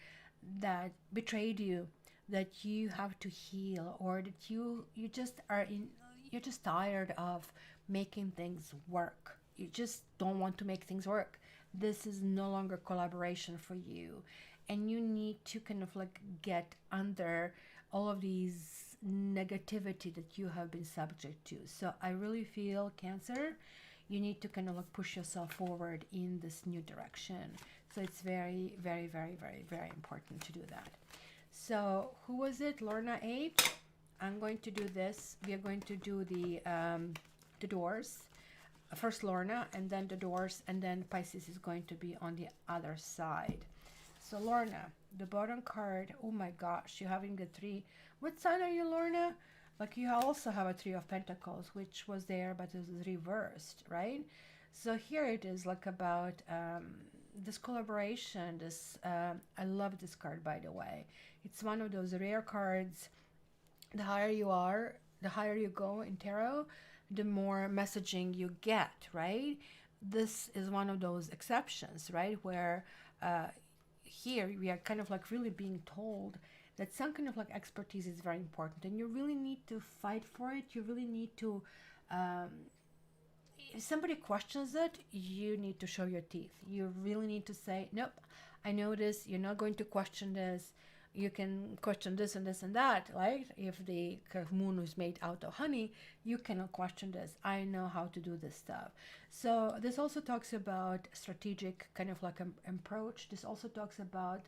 that betrayed you, that you have to heal, or that you just are in, you're just tired of making things work. You just don't want to make things work. This is no longer collaboration for you, and you need to kind of like get under all of these negativity that you have been subject to. So I really feel, Cancer, you need to kind of like push yourself forward in this new direction. So it's very important to do that. So who was it? Lorna 8. I'm going to do this. We are going to do the doors. First Lorna, and then the doors, and then Pisces is going to be on the other side. So Lorna, the bottom card, oh my gosh, you're having the 3. What sign are you, Lorna? Like you also have a 3 of Pentacles, which was there, but it was reversed, right? So here it is like about this collaboration, this, I love this card, by the way. It's one of those rare cards. The higher you are, the higher you go in tarot, the more messaging you get, right? This is one of those exceptions, right? Where here we are kind of like really being told that some kind of like expertise is very important, and you really need to fight for it. You really need to, if somebody questions it, you need to show your teeth. You really need to say, nope, I know this. You're not going to question this. You can question this and this and that, right? If the moon is made out of honey, you cannot question this. I know how to do this stuff. So this also talks about strategic kind of like approach. This also talks about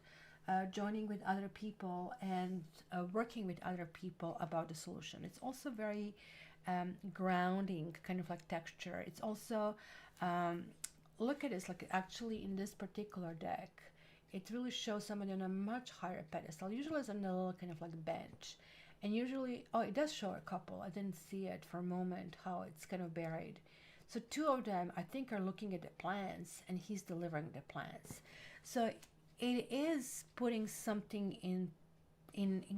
joining with other people and working with other people about the solution. It's also very grounding kind of like texture. It's also, look at this, like actually in this particular deck, it really shows somebody on a much higher pedestal. Usually it's on a little kind of like bench. And usually, oh, it does show a couple. I didn't see it for a moment, how it's kind of buried. So 2 of them, I think, are looking at the plans, and he's delivering the plans. So it is putting something in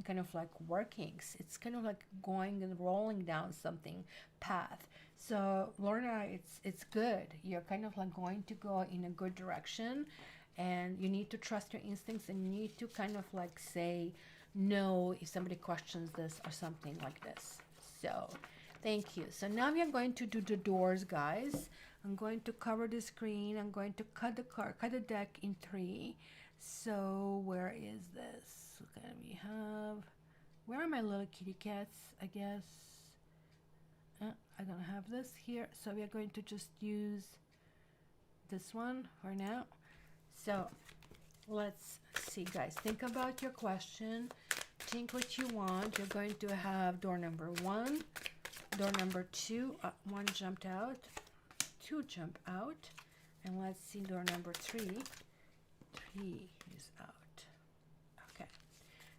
kind of like workings. It's kind of like going and rolling down something path. So Lorna, it's good. You're kind of like going to go in a good direction. And you need to trust your instincts, and you need to kind of like say no if somebody questions this or something like this. So thank you. So now we are going to do the doors, guys. I'm going to cover the screen. I'm going to cut the deck in 3. So where is this? Okay, we have, where are my little kitty cats? I guess I don't have this here. So we are going to just use this one for now. So let's see, guys. Think about your question. Think what you want. You're going to have door number 1, door number 2. 1 jumped out, 2 jump out, and let's see door number 3. 3 is out. Okay.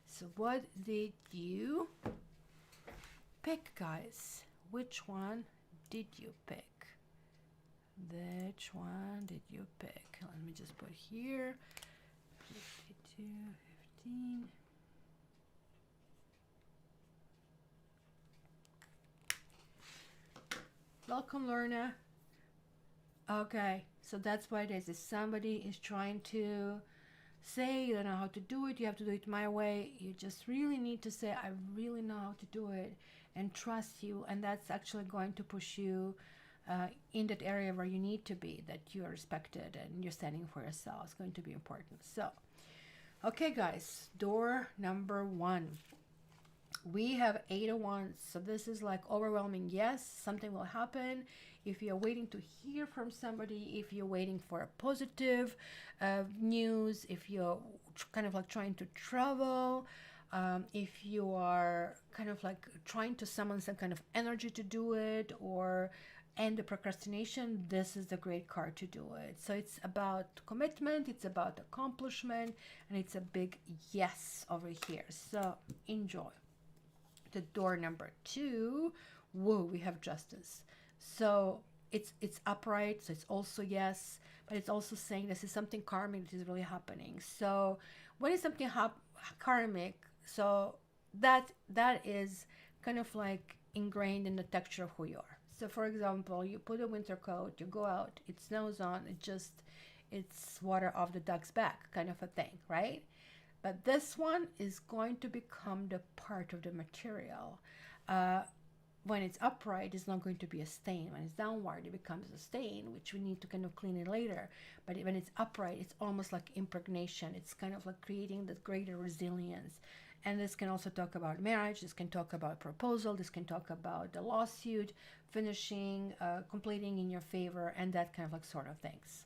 So what did you pick, guys? Which one did you pick? Which one did you pick? Let me just put here 52, 15. Welcome, Lorna. Okay, so that's why it is. If somebody is trying to say you don't know how to do it, you have to do it my way, you just really need to say, I really know how to do it, and trust you, and that's actually going to push you in that area where you need to be, that you're respected and you're standing for yourself. It's going to be important. So, okay, guys, door number 1. We have 8 of Wands. So this is like overwhelming. Yes, something will happen. If you're waiting to hear from somebody, if you're waiting for a positive news, if you're kind of like trying to travel, if you are kind of like trying to summon some kind of energy to do it, or end the procrastination, this is the great card to do it. So it's about commitment, it's about accomplishment, and it's a big yes over here. So enjoy. The door number 2, whoa, we have Justice. So it's upright, so it's also yes, but it's also saying this is something karmic that is really happening. So what is something karmic? So that is kind of like ingrained in the texture of who you are. So for example, you put a winter coat, you go out, it snows on, it's water off the duck's back kind of a thing, right? But this one is going to become the part of the material. When it's upright, it's not going to be a stain. When it's downward, it becomes a stain, which we need to kind of clean it later. But when it's upright, it's almost like impregnation. It's kind of like creating that greater resilience. And this can also talk about marriage. This can talk about proposal. This can talk about the lawsuit, finishing, completing in your favor, and that kind of like sort of things.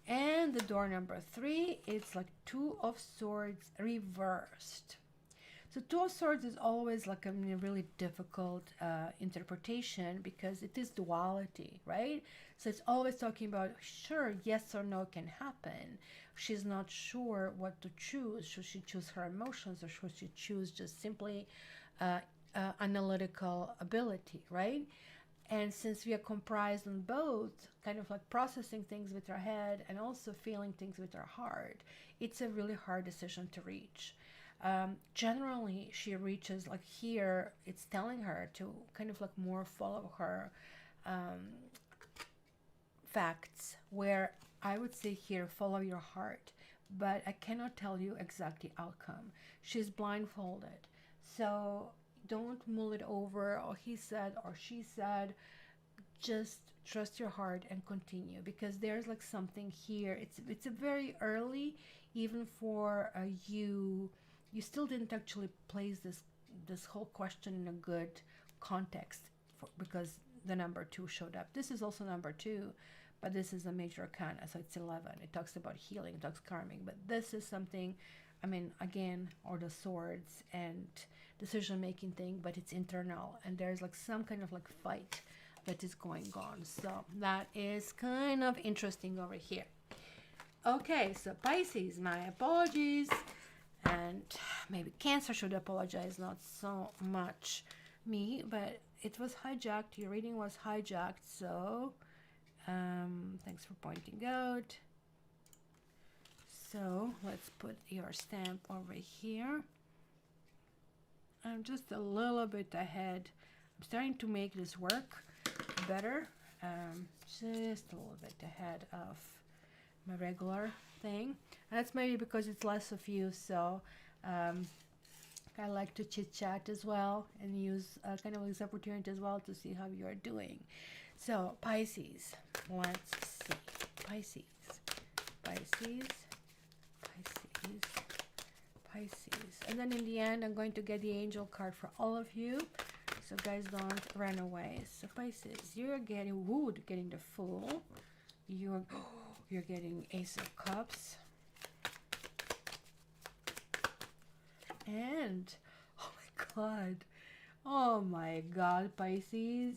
And the door number 3, it's like 2 of Swords reversed. So Two of Swords is always like a really difficult interpretation because it is duality, right? So it's always talking about, sure, yes or no can happen. She's not sure what to choose. Should she choose her emotions, or should she choose just simply analytical ability, right? And since we are comprised on both, kind of like processing things with our head and also feeling things with our heart, it's a really hard decision to reach. Generally, she reaches like here, it's telling her to kind of like more follow her facts, where I would say here, follow your heart. But I cannot tell you exact the outcome. She's blindfolded. So don't mull it over, or he said, or she said. Just trust your heart and continue, because there's like something here. It's a very early, even for you. You still didn't actually place this whole question in a good context because the number 2 showed up. This is also number 2, but this is a major arcana, so it's 11. It talks about healing, it talks karming, but this is something, I mean, again, or the swords and decision making thing, but it's internal, and there's like some kind of like fight that is going on. So that is kind of interesting over here. Okay, so Pisces, my apologies, and maybe Cancer should apologize, not so much me, but it was hijacked. Your reading was hijacked, so thanks for pointing out. So let's put your stamp over here. I'm just a little bit ahead. I'm starting to make this work better. Just a little bit ahead of my regular thing. And that's maybe because it's less of you, so I like to chit chat as well and use kind of this opportunity as well to see how you are doing. So Pisces, let's see. Pisces, Pisces, Pisces, Pisces. And then in the end, I'm going to get the angel card for all of you, so guys don't run away. So Pisces, you're getting Wood, getting the Fool. You're getting Ace of Cups. And oh my god, Pisces,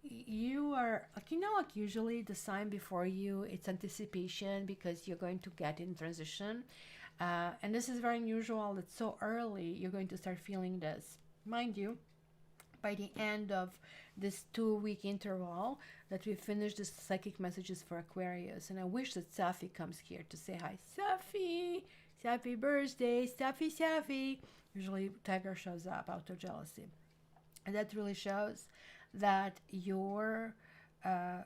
you are like, you know, like usually the sign before you, it's anticipation because you're going to get in transition, and this is very unusual. It's so early you're going to start feeling this. Mind you, by the end of this 2-week interval that we finish the psychic messages for Aquarius, and I wish that Sapphie comes here to say hi. Sapphie, happy birthday, Sapphie. Usually Tiger shows up out of jealousy, and that really shows that your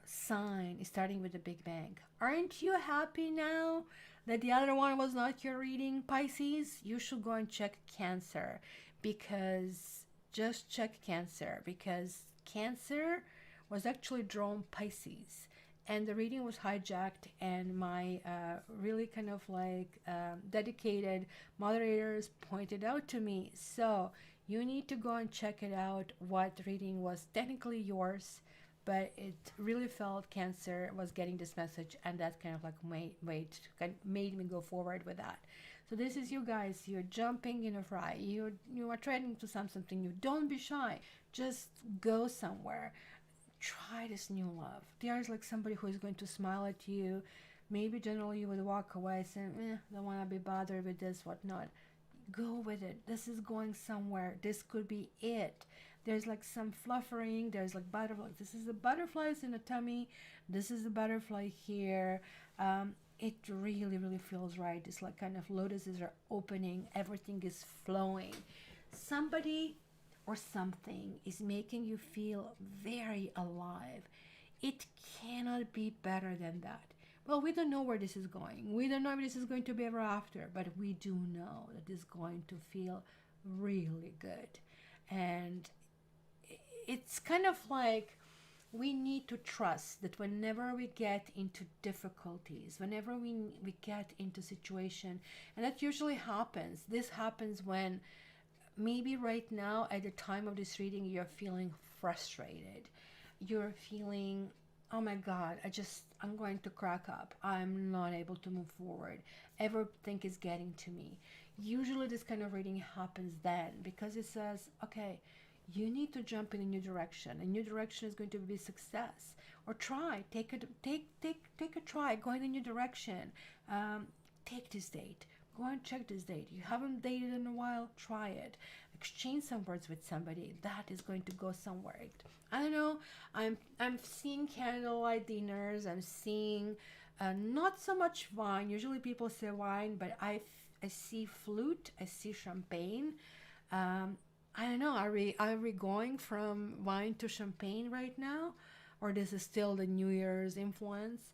sign is starting with a big bang. Aren't you happy now that the other one was not your reading, Pisces? You should go and check Cancer, because just check Cancer, because Cancer was actually drawn Pisces, and the reading was hijacked, and my really kind of like dedicated moderators pointed out to me. So you need to go and check it out. What reading was technically yours, but it really felt Cancer was getting this message, and that kind of like made me go forward with that. So this is you guys. You're jumping in a fry. You are trying to something new. Don't be shy. Just go somewhere. Try this new love. There's like somebody who is going to smile at you. Maybe generally you would walk away saying, don't want to be bothered with this, whatnot. Go with it. This is going somewhere. This could be it. There's like some fluffering. There's like butterflies. This is the butterflies in the tummy. This is the butterfly here. It really, really feels right. It's like kind of lotuses are opening. Everything is flowing. Somebody or something is making you feel very alive. It cannot be better than that. Well, we don't know where this is going. We don't know if this is going to be ever after, but we do know that it's going to feel really good. And it's kind of like we need to trust that whenever we get into difficulties, whenever we get into situation, and that usually happens. This happens when maybe right now at the time of this reading you're feeling frustrated. You're feeling, oh my god, I'm going to crack up. I'm not able to move forward. Everything is getting to me. Usually this kind of reading happens then, because it says, okay, you need to jump in a new direction. A new direction is going to be success. Or try, take a try, go in a new direction. Take this date. Go and check this date. You haven't dated in a while, try it. Exchange some words with somebody. That is going to go somewhere. I don't know. I'm seeing candlelight dinners. I'm seeing not so much wine. Usually people say wine, but I see flute. I see champagne. I don't know. Are we going from wine to champagne right now, or this is still the New Year's influence?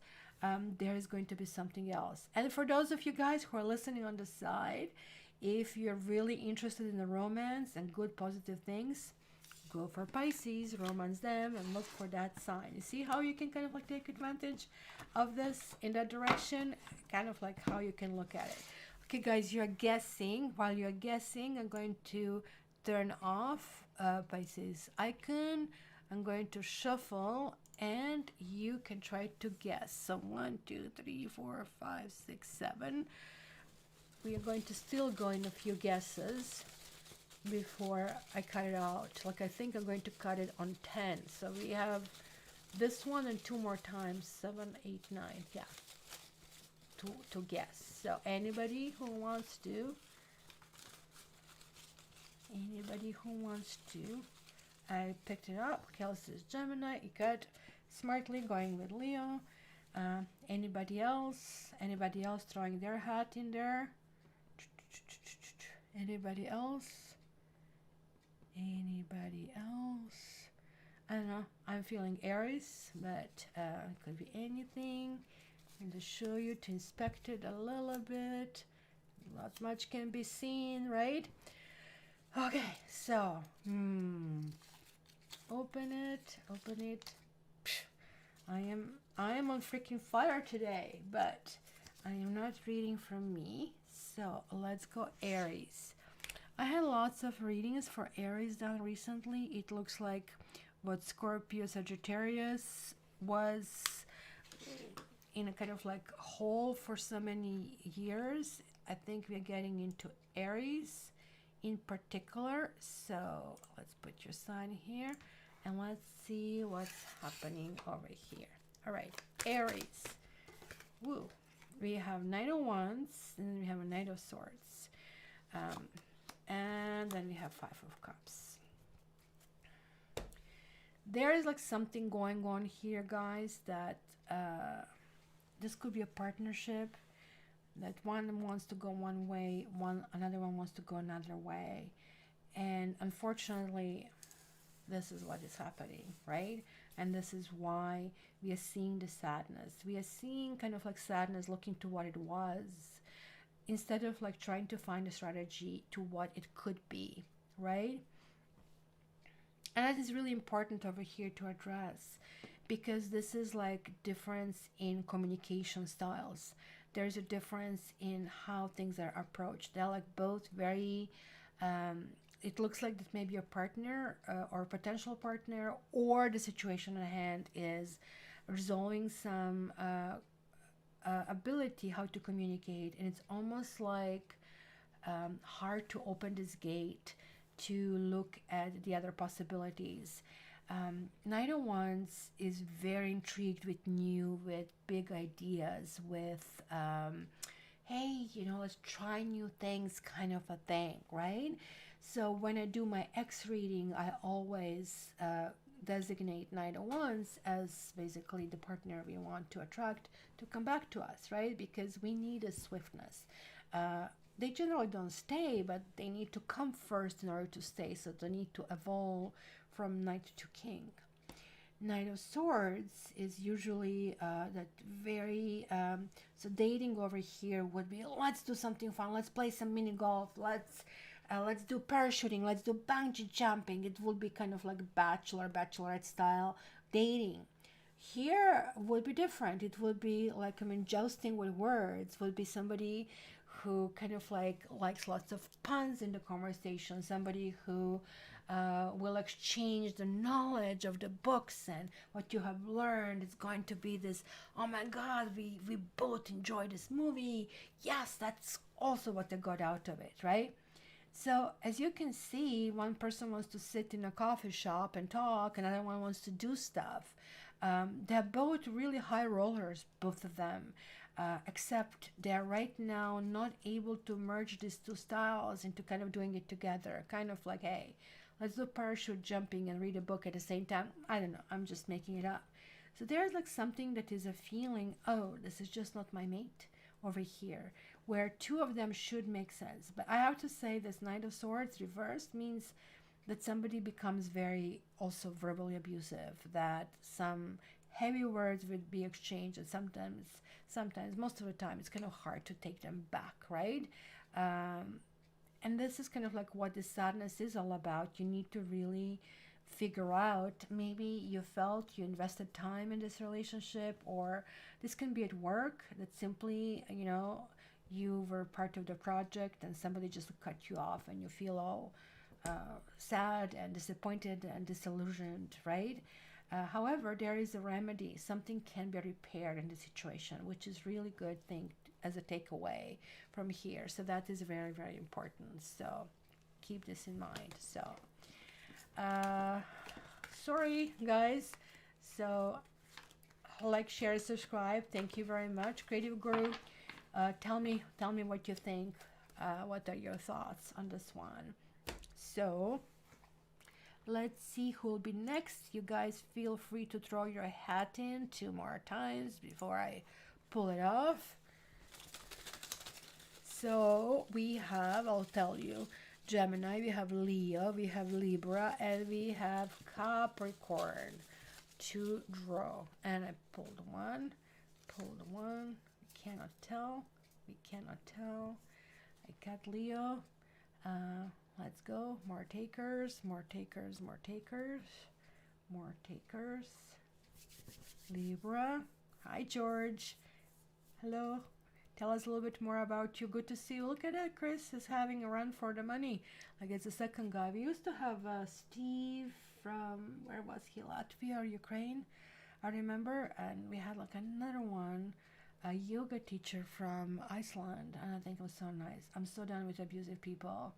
There is going to be something else. And for those of you guys who are listening on the side, if you're really interested in the romance and good positive things, go for Pisces, romance them, and look for that sign. You see how you can kind of like take advantage of this in that direction? Kind of like how you can look at it. Okay, guys, you're guessing. While you're guessing, I'm going to turn off Pisces icon. I'm going to shuffle, and you can try to guess. So 1, 2, 3, 4, 5, 6, 7. We are going to still go in a few guesses before I cut it out. Like, I think I'm going to cut it on 10. So we have this one and 2 more times, 7, 8, 9. Yeah, to guess. So anybody who wants to, I picked it up. Kelsey's Gemini. You got smartly going with Leo. Anybody else throwing their hat in there? Anybody else? I don't know. I'm feeling Aries, but it could be anything. And to show you, to inspect it a little bit. Not much can be seen, right? Okay, so open it. Psh, I am on freaking fire today, but I am not reading from me. So let's go Aries. I had lots of readings for Aries done recently. It looks like what Scorpio, Sagittarius was in a kind of like hole for so many years. I think we're getting into Aries in particular. So let's put your sign here and let's see what's happening over here. All right, Aries. Woo. We have Knight of Wands, and then we have a Knight of Swords. And then we have 5 of Cups. There is like something going on here, guys, that this could be a partnership, that one wants to go one way, another one wants to go another way. And unfortunately, this is what is happening, right? And this is why we are seeing the sadness. We are seeing kind of like sadness looking to what it was, instead of like trying to find a strategy to what it could be, right? And that is really important over here to address, because this is like difference in communication styles. There's a difference in how things are approached. They're like both very it looks like that maybe your partner or potential partner, or the situation at hand is resolving some ability how to communicate, and it's almost like hard to open this gate to look at the other possibilities. Knight of Wands is very intrigued with big ideas, with hey, let's try new things kind of a thing, right? So when I do my X reading, I always designate Knight of Wands as basically the partner we want to attract to come back to us, right? Because we need a swiftness. They generally don't stay, but they need to come first in order to stay. So they need to evolve from Knight to King. Knight of Swords is usually that very so dating over here would be, let's do something fun, let's play some mini golf, let's do parachuting, let's do bungee jumping. It would be kind of like bachelorette style dating. Here would be different. It would be like, jousting with words. Would be somebody who kind of like likes lots of puns in the conversation, somebody who will exchange the knowledge of the books and what you have learned. It's going to be this, oh my God, we both enjoy this movie. Yes, that's also what they got out of it, right? So as you can see, one person wants to sit in a coffee shop and talk, another one wants to do stuff. They're both really high rollers, both of them, except they're right now not able to merge these two styles into kind of doing it together. Kind of like, hey, let's do parachute jumping and read a book at the same time. I don't know, I'm just making it up. So there's like something that is a feeling, oh, this is just not my mate over here, where two of them should make sense. But I have to say, this Knight of Swords reversed means that somebody becomes very also verbally abusive, that some heavy words would be exchanged, and sometimes, most of the time, it's kind of hard to take them back, right? And this is kind of like what the sadness is all about. You need to really figure out, maybe you felt you invested time in this relationship, or this can be at work, that simply, you know, you were part of the project and somebody just cut you off and you feel all sad and disappointed and disillusioned, right? However, there is a remedy. Something can be repaired in the situation, which is really good thing as a takeaway from here. So that is very, very important. So keep this in mind. So sorry guys. So like, share, subscribe. Thank you very much. Creative Guru, tell me what you think. What are your thoughts on this one? So let's see who will be next. You guys feel free to throw your hat in 2 more times before I pull it off. So we have, I'll tell you, Gemini, we have Leo, we have Libra, and we have Capricorn to draw. And I pulled one. We cannot tell. I got Leo. Let's go. More takers. Libra. Hi, George. Hello. Tell us a little bit more about you. Good to see you. Look at that. Chris is having a run for the money. Like, it's the second guy. We used to have Steve from, where was he? Latvia or Ukraine? I remember. And we had like another one, a yoga teacher from Iceland. And I think it was so nice. I'm so done with abusive people.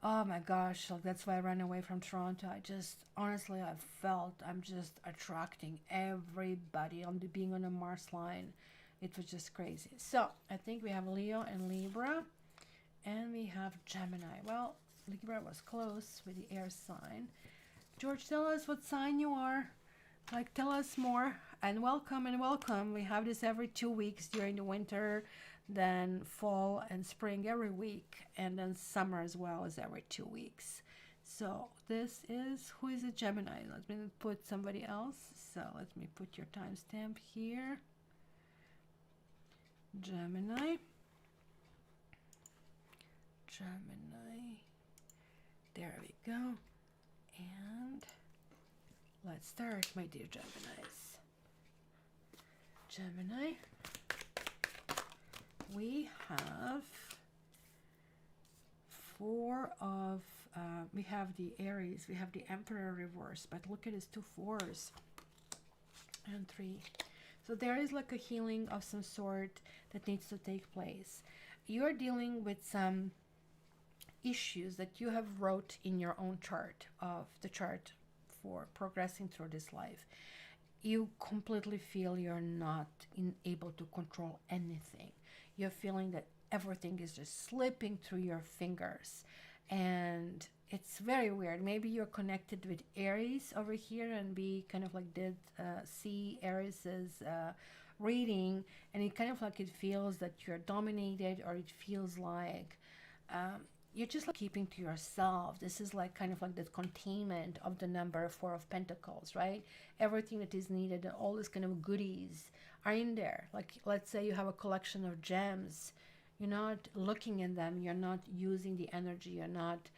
Oh my gosh, like, that's why I ran away from Toronto. I just, honestly, I felt I'm just attracting everybody on being on a Mars line. It was just crazy. So I think we have Leo and Libra, and we have Gemini. Well, Libra was close with the air sign. George, tell us what sign you are. Like, tell us more. And welcome. We have this every 2 weeks during the winter, then fall and spring every week, and then summer as well as every 2 weeks. So this is, who is a Gemini? Let me put somebody else. So let me put your timestamp here. Gemini. There we go. And let's start, my dear Geminis. Gemini. We have 4 of, we have the Aries, we have the Emperor reverse, but look at his 2 4s and 3. So there is like a healing of some sort that needs to take place. You're dealing with some issues that you have wrote in your own chart, of the chart for progressing through this life. You completely feel you're not able to control anything. You're feeling that everything is just slipping through your fingers, and it's very weird. Maybe you're connected with Aries over here, and we kind of like did see Aries's reading, and it kind of like, it feels that you're dominated, or it feels like you're just like keeping to yourself. This is like kind of like the containment of the number 4 of Pentacles, right? Everything that is needed, all these kind of goodies are in there. Like, let's say you have a collection of gems. You're not looking at them. You're not using the energy. You're not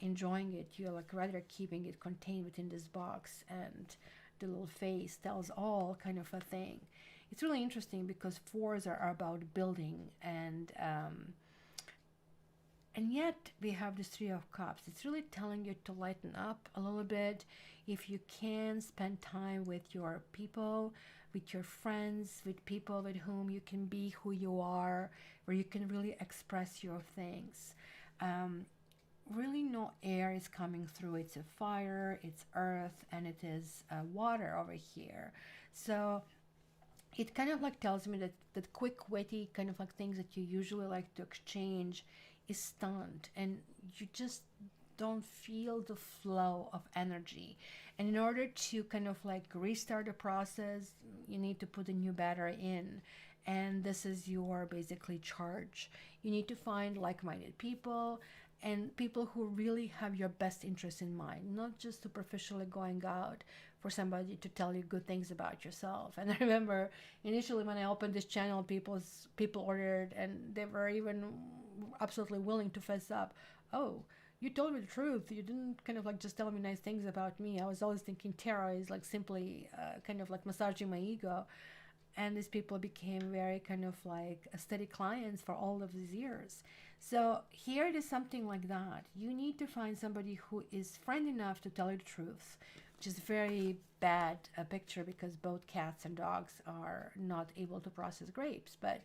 enjoying it. You're like rather keeping it contained within this box. And the little face tells all kind of a thing. it's really interesting because fours are about building, and yet we have this Three of Cups. It's really telling you to lighten up a little bit. If you can spend time with your people, with your friends, with people with whom you can be who you are, where you can really express your things. Really no air is coming through. It's a fire, it's earth, and it is water over here. So it kind of like tells me that quick, witty kind of like things that you usually like to exchange is stunned, and you just don't feel the flow of energy. And in order to kind of like restart the process, you need to put a new battery in, and this is your basically charge. You need to find like-minded people and people who really have your best interest in mind, not just superficially going out for somebody to tell you good things about yourself. And I remember initially when I opened this channel, people ordered, and they were even absolutely willing to fess up. Oh, you told me the truth. You didn't kind of like just tell me nice things about me. I was always thinking tarot is like simply kind of like massaging my ego. And these people became very kind of like steady clients for all of these years. So here it is something like that. You need to find somebody who is friend enough to tell you the truth, which is very bad a picture because both cats and dogs are not able to process grapes. But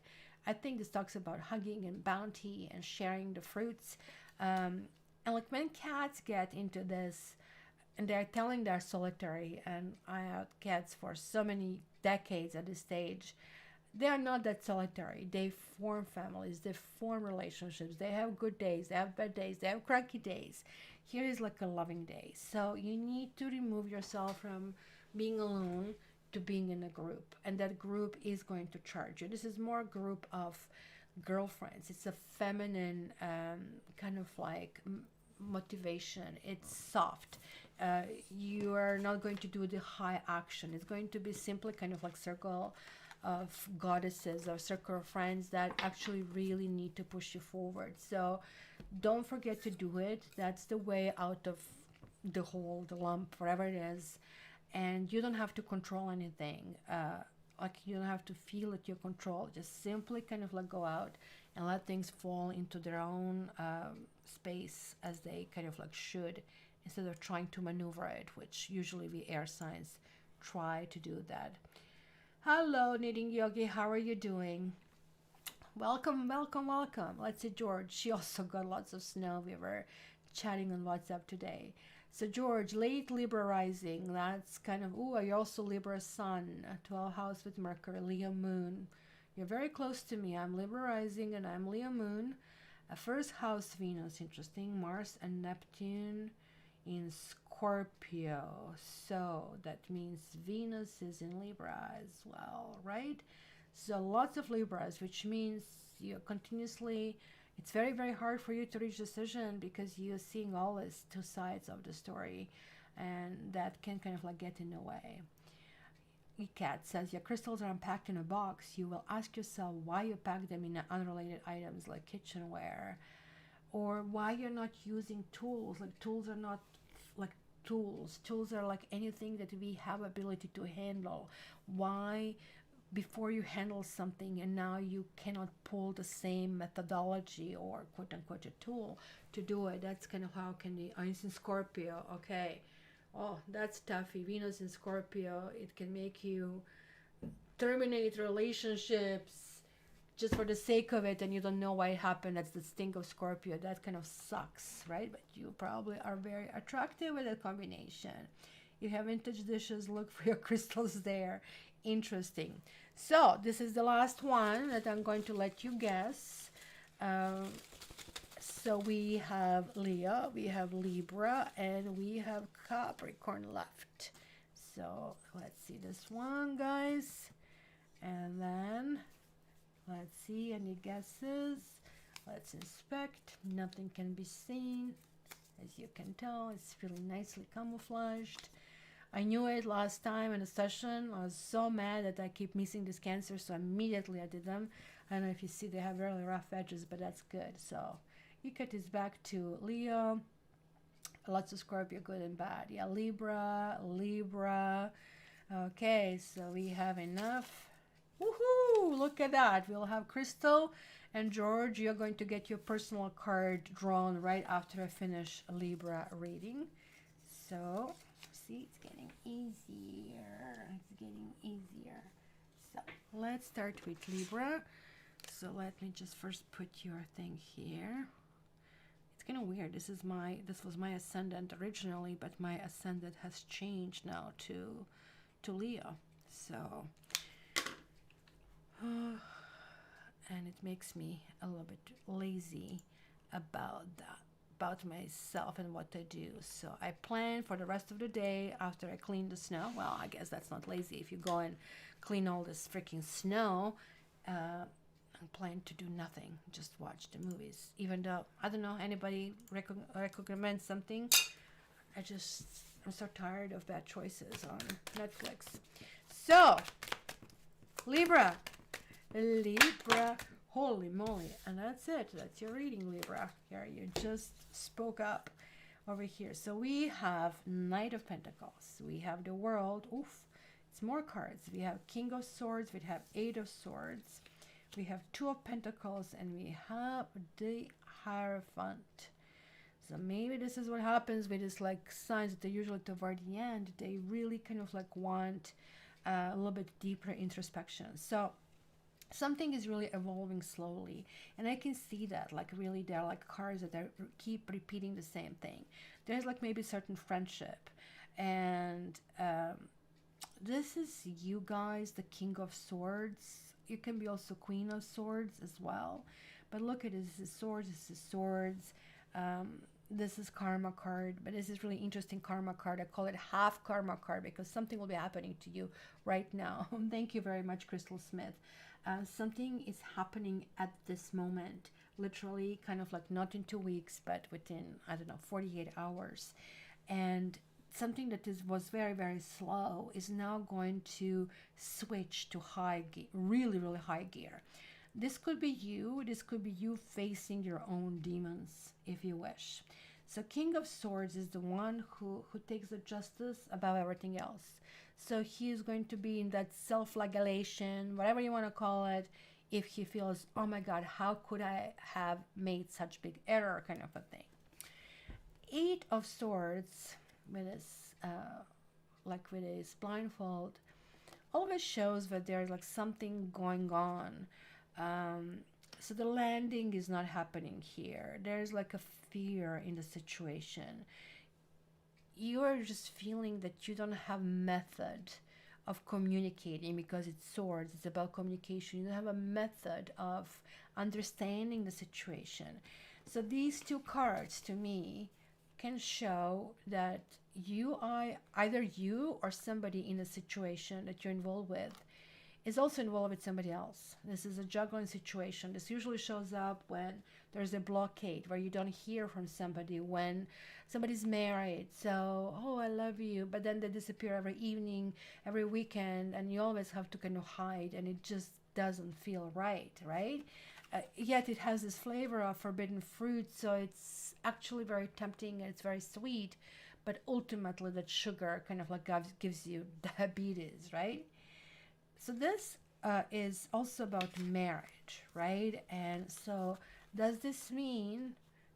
I think this talks about hugging and bounty and sharing the fruits. And like when cats get into this and they're telling they're solitary, and I had cats for so many decades at this stage, they are not that solitary. They form families, they form relationships, they have good days, they have bad days, they have cranky days. Here is like a loving day. So you need to remove yourself from being alone to being in a group, and that group is going to charge you. This is more a group of girlfriends. It's a feminine kind of like motivation. It's soft. You are not going to do the high action. It's going to be simply kind of like circle of goddesses or circle of friends that actually really need to push you forward. So don't forget to do it. That's the way out of the hole, the lump, whatever it is. And you don't have to control anything. Like you don't have to feel that you're controlled. Just simply kind of like go out and let things fall into their own space as they kind of like should, instead of trying to maneuver it, which usually we air signs try to do that. Hello, Knitting Yogi, how are you doing? Welcome, welcome, welcome. Let's see, George. She also got lots of snow. We were chatting on WhatsApp today. So George, late Libra rising. That's kind of, ooh, you're also Libra sun, 12th house with Mercury, Leo moon. You're very close to me. I'm Libra rising and I'm Leo moon. A first house Venus, interesting. Mars and Neptune in Scorpio. So that means Venus is in Libra as well, right? So lots of Libras, which means you're continuously, it's very, very hard for you to reach decision because you're seeing always two sides of the story, and that can kind of like get in the way. Cat says your crystals are unpacked in a box. You will ask yourself why you pack them in unrelated items like kitchenware, or why you're not using tools. Like tools are not like tools. Tools are like anything that we have ability to handle. Why before you handle something and now you cannot pull the same methodology or quote unquote a tool to do it? That's kind of how can the Venus in Scorpio. Okay. Oh, that's toughy. Venus in Scorpio, it can make you terminate relationships just for the sake of it, and you don't know why it happened. That's the sting of Scorpio. That kind of sucks, right? But you probably are very attractive with that combination. You have vintage dishes, look for your crystals there. Interesting. So this is the last one that I'm going to let you guess. So we have Leo, we have Libra, and we have Capricorn left. So let's see this one, guys. And then let's see any guesses. Let's inspect. Nothing can be seen. As you can tell, it's really nicely camouflaged. I knew it last time in a session. I was so mad that I keep missing this Cancer, so immediately I did them. I don't know if you see they have really rough edges, but that's good. So Ikat is back to Leo. Lots of Scorpio, good and bad. Yeah, Libra. Okay, so we have enough Woohoo! Look at that. We'll have Crystal and George. You're going to get your personal card drawn right after I finish a Libra reading. So, see, it's getting easier. It's getting easier. So, let's start with Libra. So, let me just first put your thing here. It's kind of weird. This was my ascendant originally, but my ascendant has changed now to Leo. So, and it makes me a little bit lazy about that, about myself and what I do. So I plan for the rest of the day after I clean the snow. Well, I guess that's not lazy if you go and clean all this freaking snow. I plan to do nothing, just watch the movies. Even though, I don't know, anybody recommend something? I'm so tired of bad choices on Netflix. So, Libra, holy moly, and that's it. That's your reading, Libra. Here, you just spoke up over here. So we have Knight of Pentacles. We have the World. Oof, it's more cards. We have King of Swords. We have Eight of Swords. We have Two of Pentacles, and we have the Hierophant. So maybe this is what happens with this like signs that they usually toward the end, they really kind of like want a little bit deeper introspection. So something is really evolving slowly, and I can see that, like, really there are like cards that are keep repeating the same thing. There's like maybe certain friendship, and this is you guys, the King of Swords. You can be also Queen of Swords as well, but look at this is swords. This is swords. This is karma card, but this is really interesting karma card. I call it half karma card because something will be happening to you right now. Thank you very much, Crystal Smith. Something is happening at this moment, literally kind of like not in 2 weeks, but within, I don't know, 48 hours. And something that was very, very slow is now going to switch to high gear, really, really high gear. This could be you. This could be you facing your own demons, if you wish. So King of Swords is the one who takes the justice above everything else. So he is going to be in that self-flagellation, whatever you want to call it, if he feels, oh my God, how could I have made such big error, kind of a thing. Eight of Swords, with his, like with his blindfold, always shows that there's like something going on. So the landing is not happening here. There's like a fear in the situation. You are just feeling that you don't have method of communicating because it's swords. It's about communication. You don't have a method of understanding the situation. So these two cards to me can show that either you or somebody in a situation that you're involved with is also involved with somebody else. This is a juggling situation. This usually shows up when there's a blockade, where you don't hear from somebody, when somebody's married. So, oh, I love you, but then they disappear every evening, every weekend, and you always have to kind of hide, and it just doesn't feel right, right? Yet it has this flavor of forbidden fruit, so it's actually very tempting and it's very sweet, but ultimately that sugar kind of like gives you diabetes, right? So this is also about marriage, right? And so does this mean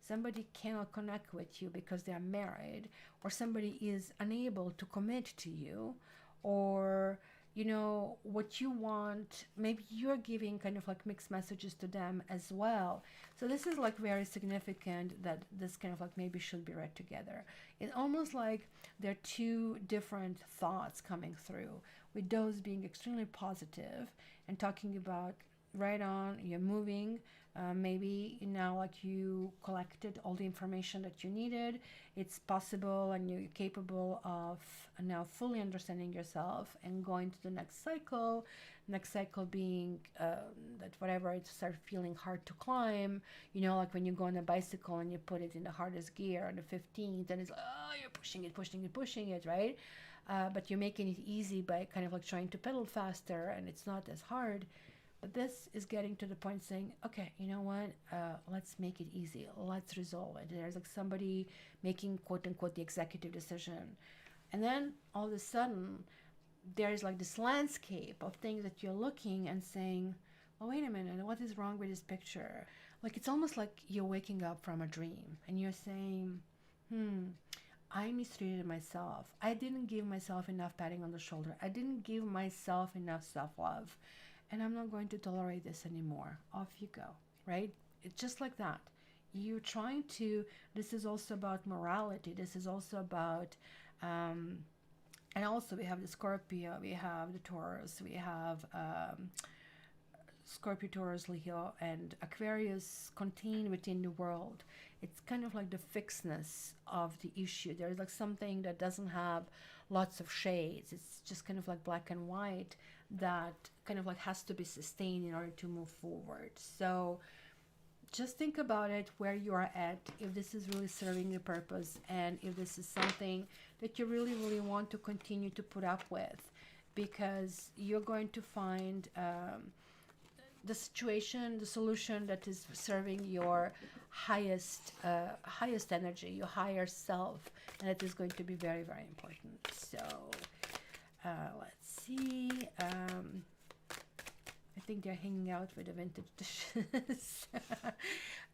somebody cannot connect with you because they are married, or somebody is unable to commit to you, or, you know, what you want, maybe you're giving kind of like mixed messages to them as well. So this is like very significant that this kind of like maybe should be read together. It's almost like there are two different thoughts coming through, with those being extremely positive and talking about right on, you're moving, maybe now like you collected all the information that you needed, it's possible, and you're capable of now fully understanding yourself and going to the next cycle being that whatever it starts feeling hard to climb, you know, like when you go on a bicycle and you put it in the hardest gear on the 15th, and it's like, oh, you're pushing it, right? But you're making it easy by kind of like trying to pedal faster, and it's not as hard. But this is getting to the point saying, okay, you know what, let's make it easy. Let's resolve it. There's like somebody making, quote unquote, the executive decision. And then all of a sudden, there's like this landscape of things that you're looking and saying, oh, wait a minute, what is wrong with this picture? Like, it's almost like you're waking up from a dream and you're saying, I mistreated myself. I didn't give myself enough patting on the shoulder. I didn't give myself enough self-love. And I'm not going to tolerate this anymore. Off you go, right? It's just like that. You're trying to, this is also about morality. This is also about, and also we have the Scorpio, we have the Taurus, we have Scorpio, Taurus, Leo, and Aquarius contained within the world. It's kind of like the fixedness of the issue. There's like something that doesn't have lots of shades. It's just kind of like black and white that kind of like has to be sustained in order to move forward. So just think about it, where you are at, if this is really serving your purpose, and if this is something that you really, really want to continue to put up with, because you're going to find the situation, the solution that is serving your highest energy, your higher self, and it is going to be very, very important. So let's see. I think they're hanging out with the vintage dishes.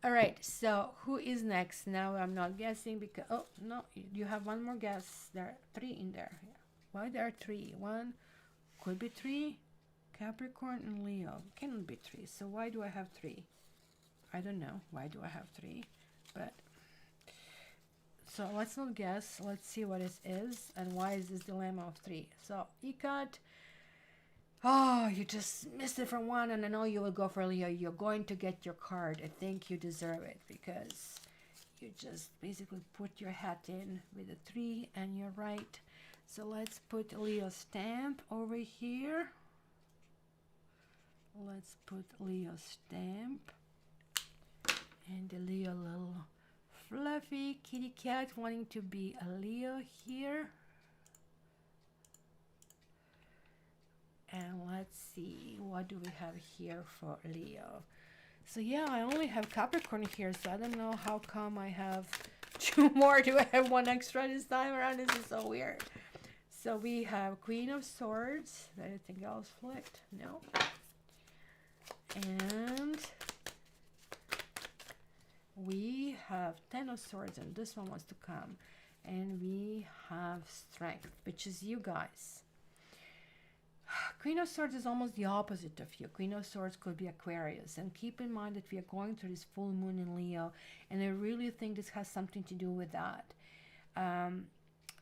All right, so who is next? Now I'm not guessing because, oh no, you have one more guess. There are 3 in there. Yeah. Why there are 3? One could be 3. Capricorn and Leo cannot be 3. So why do I have 3? I don't know. Why do I have 3? But so let's not guess. Let's see what it is and why is this dilemma of 3. So Ikat. Oh, you just missed it from one, and I know you will go for Leo. You're going to get your card. I think you deserve it because you just basically put your hat in with a 3, and you're right. So let's put Leo stamp over here. Let's put Leo stamp and the Leo little fluffy kitty cat wanting to be a Leo here. And let's see, what do we have here for Leo? So yeah, I only have Capricorn here, so I don't know how come I have 2 more. Do I have 1 extra this time around? This is so weird. So we have Queen of Swords. Anything else flipped? No. And we have 10 of Swords, and this one wants to come. And we have Strength, which is you guys. Queen of Swords is almost the opposite of you. Queen of Swords could be Aquarius. And keep in mind that we are going through this full moon in Leo. And I really think this has something to do with that.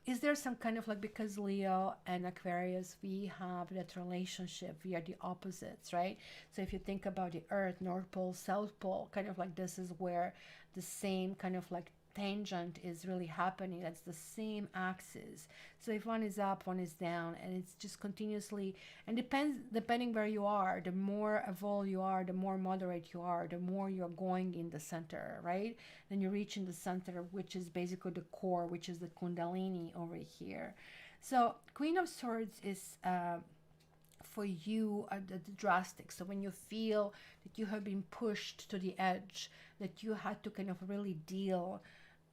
Is there some kind of like, because Leo and Aquarius, we have that relationship. We are the opposites, right? So if you think about the Earth, North Pole, South Pole, kind of like this is where the same kind of like tangent is really happening. That's the same axis. So if one is up, one is down, and it's just continuously, and depending where you are, the more evolved you are, the more moderate you are, the more you're going in the center, right? Then you reach in the center, which is basically the core, which is the Kundalini over here. So Queen of Swords is for you the drastic. So when you feel that you have been pushed to the edge, that you had to kind of really deal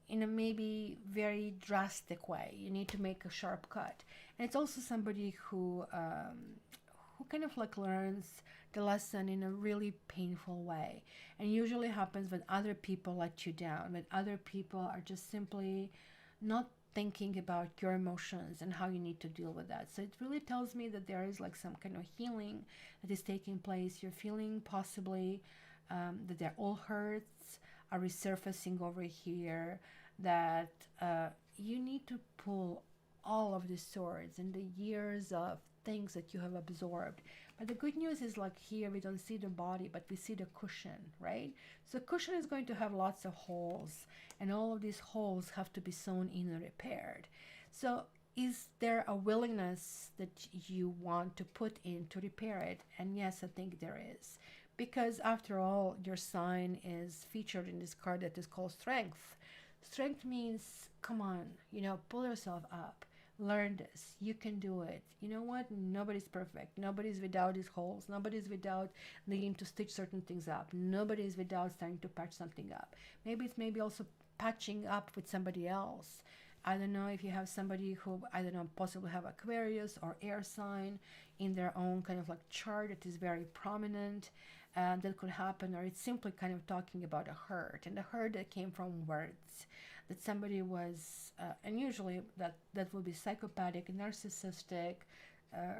in a maybe very drastic way, you need to make a sharp cut. And it's also somebody who kind of like learns the lesson in a really painful way, and usually happens when other people let you down, when other people are just simply not thinking about your emotions and how you need to deal with that. So it really tells me that there is like some kind of healing that is taking place. You're feeling possibly that their old hurts are resurfacing over here, that you need to pull all of the swords and the years of things that you have absorbed. But the good news is, like here we don't see the body, but we see the cushion, right? So cushion is going to have lots of holes, and all of these holes have to be sewn in and repaired. So is there a willingness that you want to put in to repair it? And yes, I think there is. Because after all, your sign is featured in this card that is called Strength. Strength means, come on, pull yourself up. Learn this. You can do it. You know what? Nobody's perfect. Nobody's without these holes. Nobody's without needing to stitch certain things up. Nobody's without starting to patch something up. Maybe it's also patching up with somebody else. I don't know if you have somebody who, I don't know, possibly have Aquarius or air sign in their own kind of like chart that is very prominent. That could happen, or it's simply kind of talking about a hurt, and the hurt that came from words, that somebody was, and usually that will be psychopathic, narcissistic,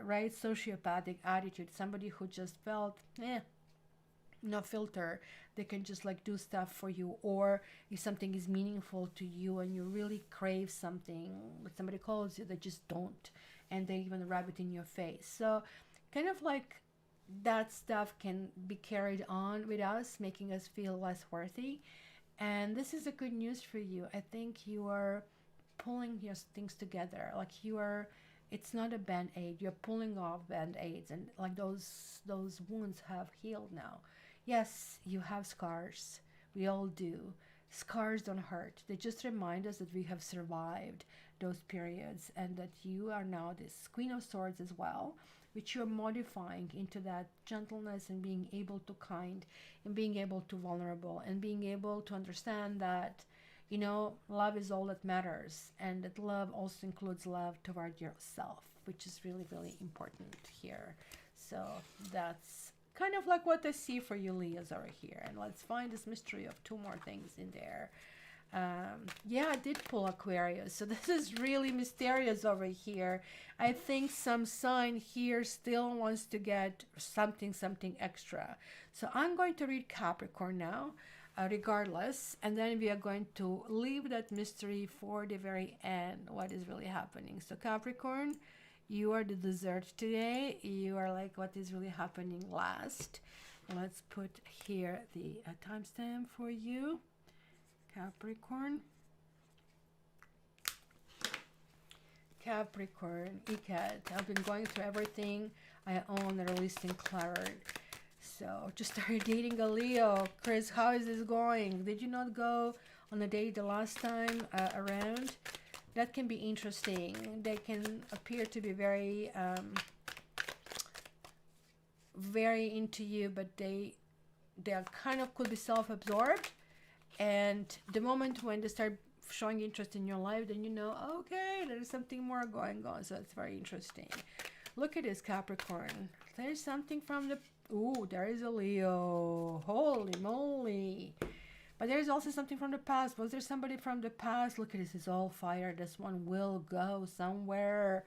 right, sociopathic attitude, somebody who just felt, no filter, they can just like do stuff for you, or if something is meaningful to you and you really crave something, but somebody calls you, they just don't, and they even rub it in your face. So kind of like that stuff can be carried on with us, making us feel less worthy. And this is a good news for you. I think you are pulling your things together, like you are, it's not a band-aid, you're pulling off band-aids, and like those wounds have healed now. Yes, you have scars, we all do. Scars don't hurt, they just remind us that we have survived those periods, and that you are now this Queen of Swords as well, which you're modifying into that gentleness and being able to kind and being able to vulnerable and being able to understand that, you know, love is all that matters, and that love also includes love toward yourself, which is really, really important here. So that's kind of like what I see for you Leos over here. And let's find this mystery of two more things in there. Yeah, I did pull Aquarius, so this is really mysterious over here. I think some sign here still wants to get something extra. So I'm going to read Capricorn now, regardless, and then we are going to leave that mystery for the very end, what is really happening. So Capricorn, you are the dessert today. You are like what is really happening last. And let's put here the timestamp for you. Capricorn, ECAT. I've been going through everything I own, released and cleared. So just started dating a Leo. Chris, how is this going? Did you not go on a date the last time around? That can be interesting. They can appear to be very very into you, but they are kind of could be self-absorbed. And the moment when they start showing interest in your life, then you know, okay, there's something more going on. So it's very interesting. Look at this, Capricorn. There's something from the... Ooh, there is a Leo. Holy moly. But there's also something from the past. Was there somebody from the past? Look at this. It's all fire. This one will go somewhere.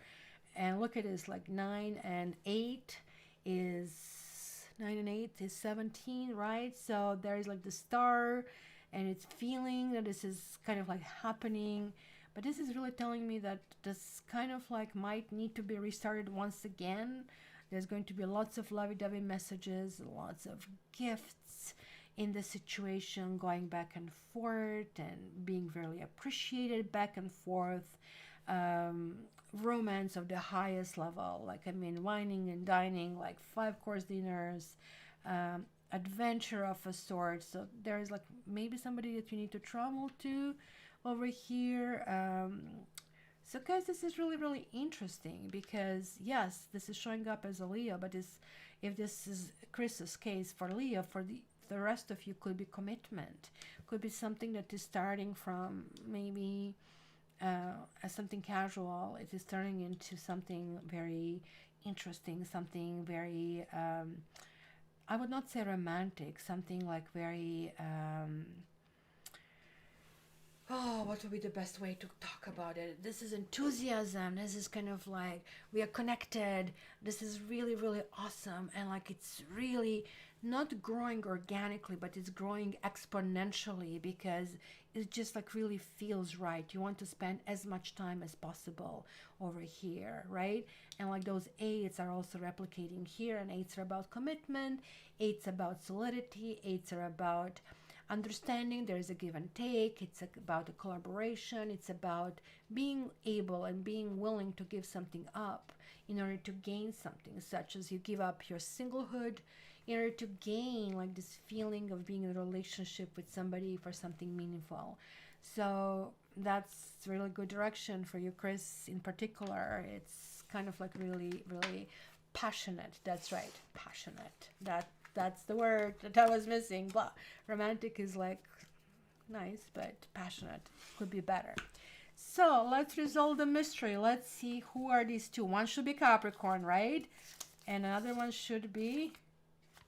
And look at this. Like 9 and 8 is... 9 and 8 is 17, right? So there's like the star... and it's feeling that this is kind of like happening, but this is really telling me that this kind of like might need to be restarted once again. There's going to be lots of lovey-dovey messages, lots of gifts in the situation, going back and forth and being very appreciated back and forth. Romance of the highest level, like, I mean, wining and dining, like 5-course dinners, adventure of a sort. So there's like maybe somebody that you need to travel to over here. So guys, this is really, really interesting, because yes, this is showing up as a Leo, but if this is Chris's case for Leo, for the rest of you could be commitment, could be something that is starting from maybe as something casual. It is turning into something very interesting, something very I would not say romantic, something like very, what would be the best way to talk about it? This is enthusiasm. This is kind of like we are connected. This is really, really awesome. And like it's really not growing organically, but it's growing exponentially, because it just like really feels right. You want to spend as much time as possible over here, right? And like those 8s are also replicating here, and 8s are about commitment, 8s about solidity, 8s are about understanding there's a give and take. It's about a collaboration. It's about being able and being willing to give something up in order to gain something, such as you give up your singlehood in order to gain like this feeling of being in a relationship with somebody for something meaningful. So that's really good direction for you, Chris, in particular. It's kind of like really, really passionate. That's right, passionate. That's the word that I was missing. But romantic is like nice, but passionate could be better. So let's resolve the mystery. Let's see who are these two. One should be Capricorn, right? And another one should be,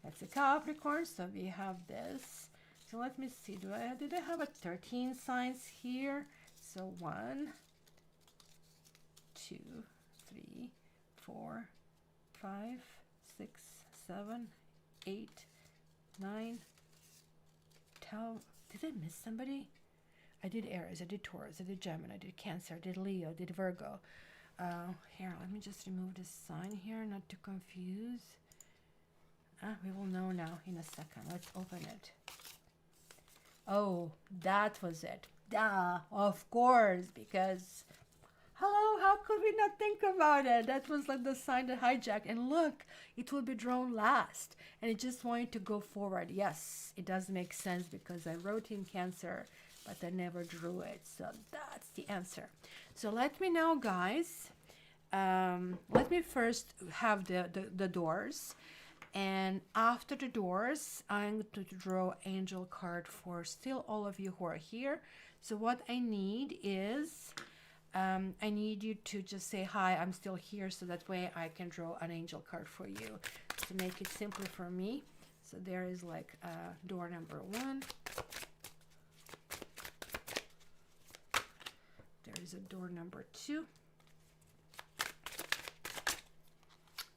that's a Capricorn. So we have this. So let me see. Did I have a 13 signs here? So 1, 2, 3, 4, 5, 6, 7, 8, 9, 10. Did I miss somebody? I did Aries, I did Taurus, I did Gemini, I did Cancer, I did Leo, I did Virgo. Here, let me just remove this sign here, not to confuse. We will know now in a second. Let's open it. Oh, that was it. Duh, of course, because hello, how could we not think about it? That was like the sign that hijacked. And look, it will be drawn last. And it just wanted to go forward. Yes, it does make sense because I wrote in Cancer, but I never drew it. So that's the answer. So let me now, guys, let me first have the doors. And after the doors, I'm going to draw angel card for still all of you who are here. So what I need is, I need you to just say, hi, I'm still here. So that way I can draw an angel card for you to make it simpler for me. So there is like door number 1. There is a door number 2.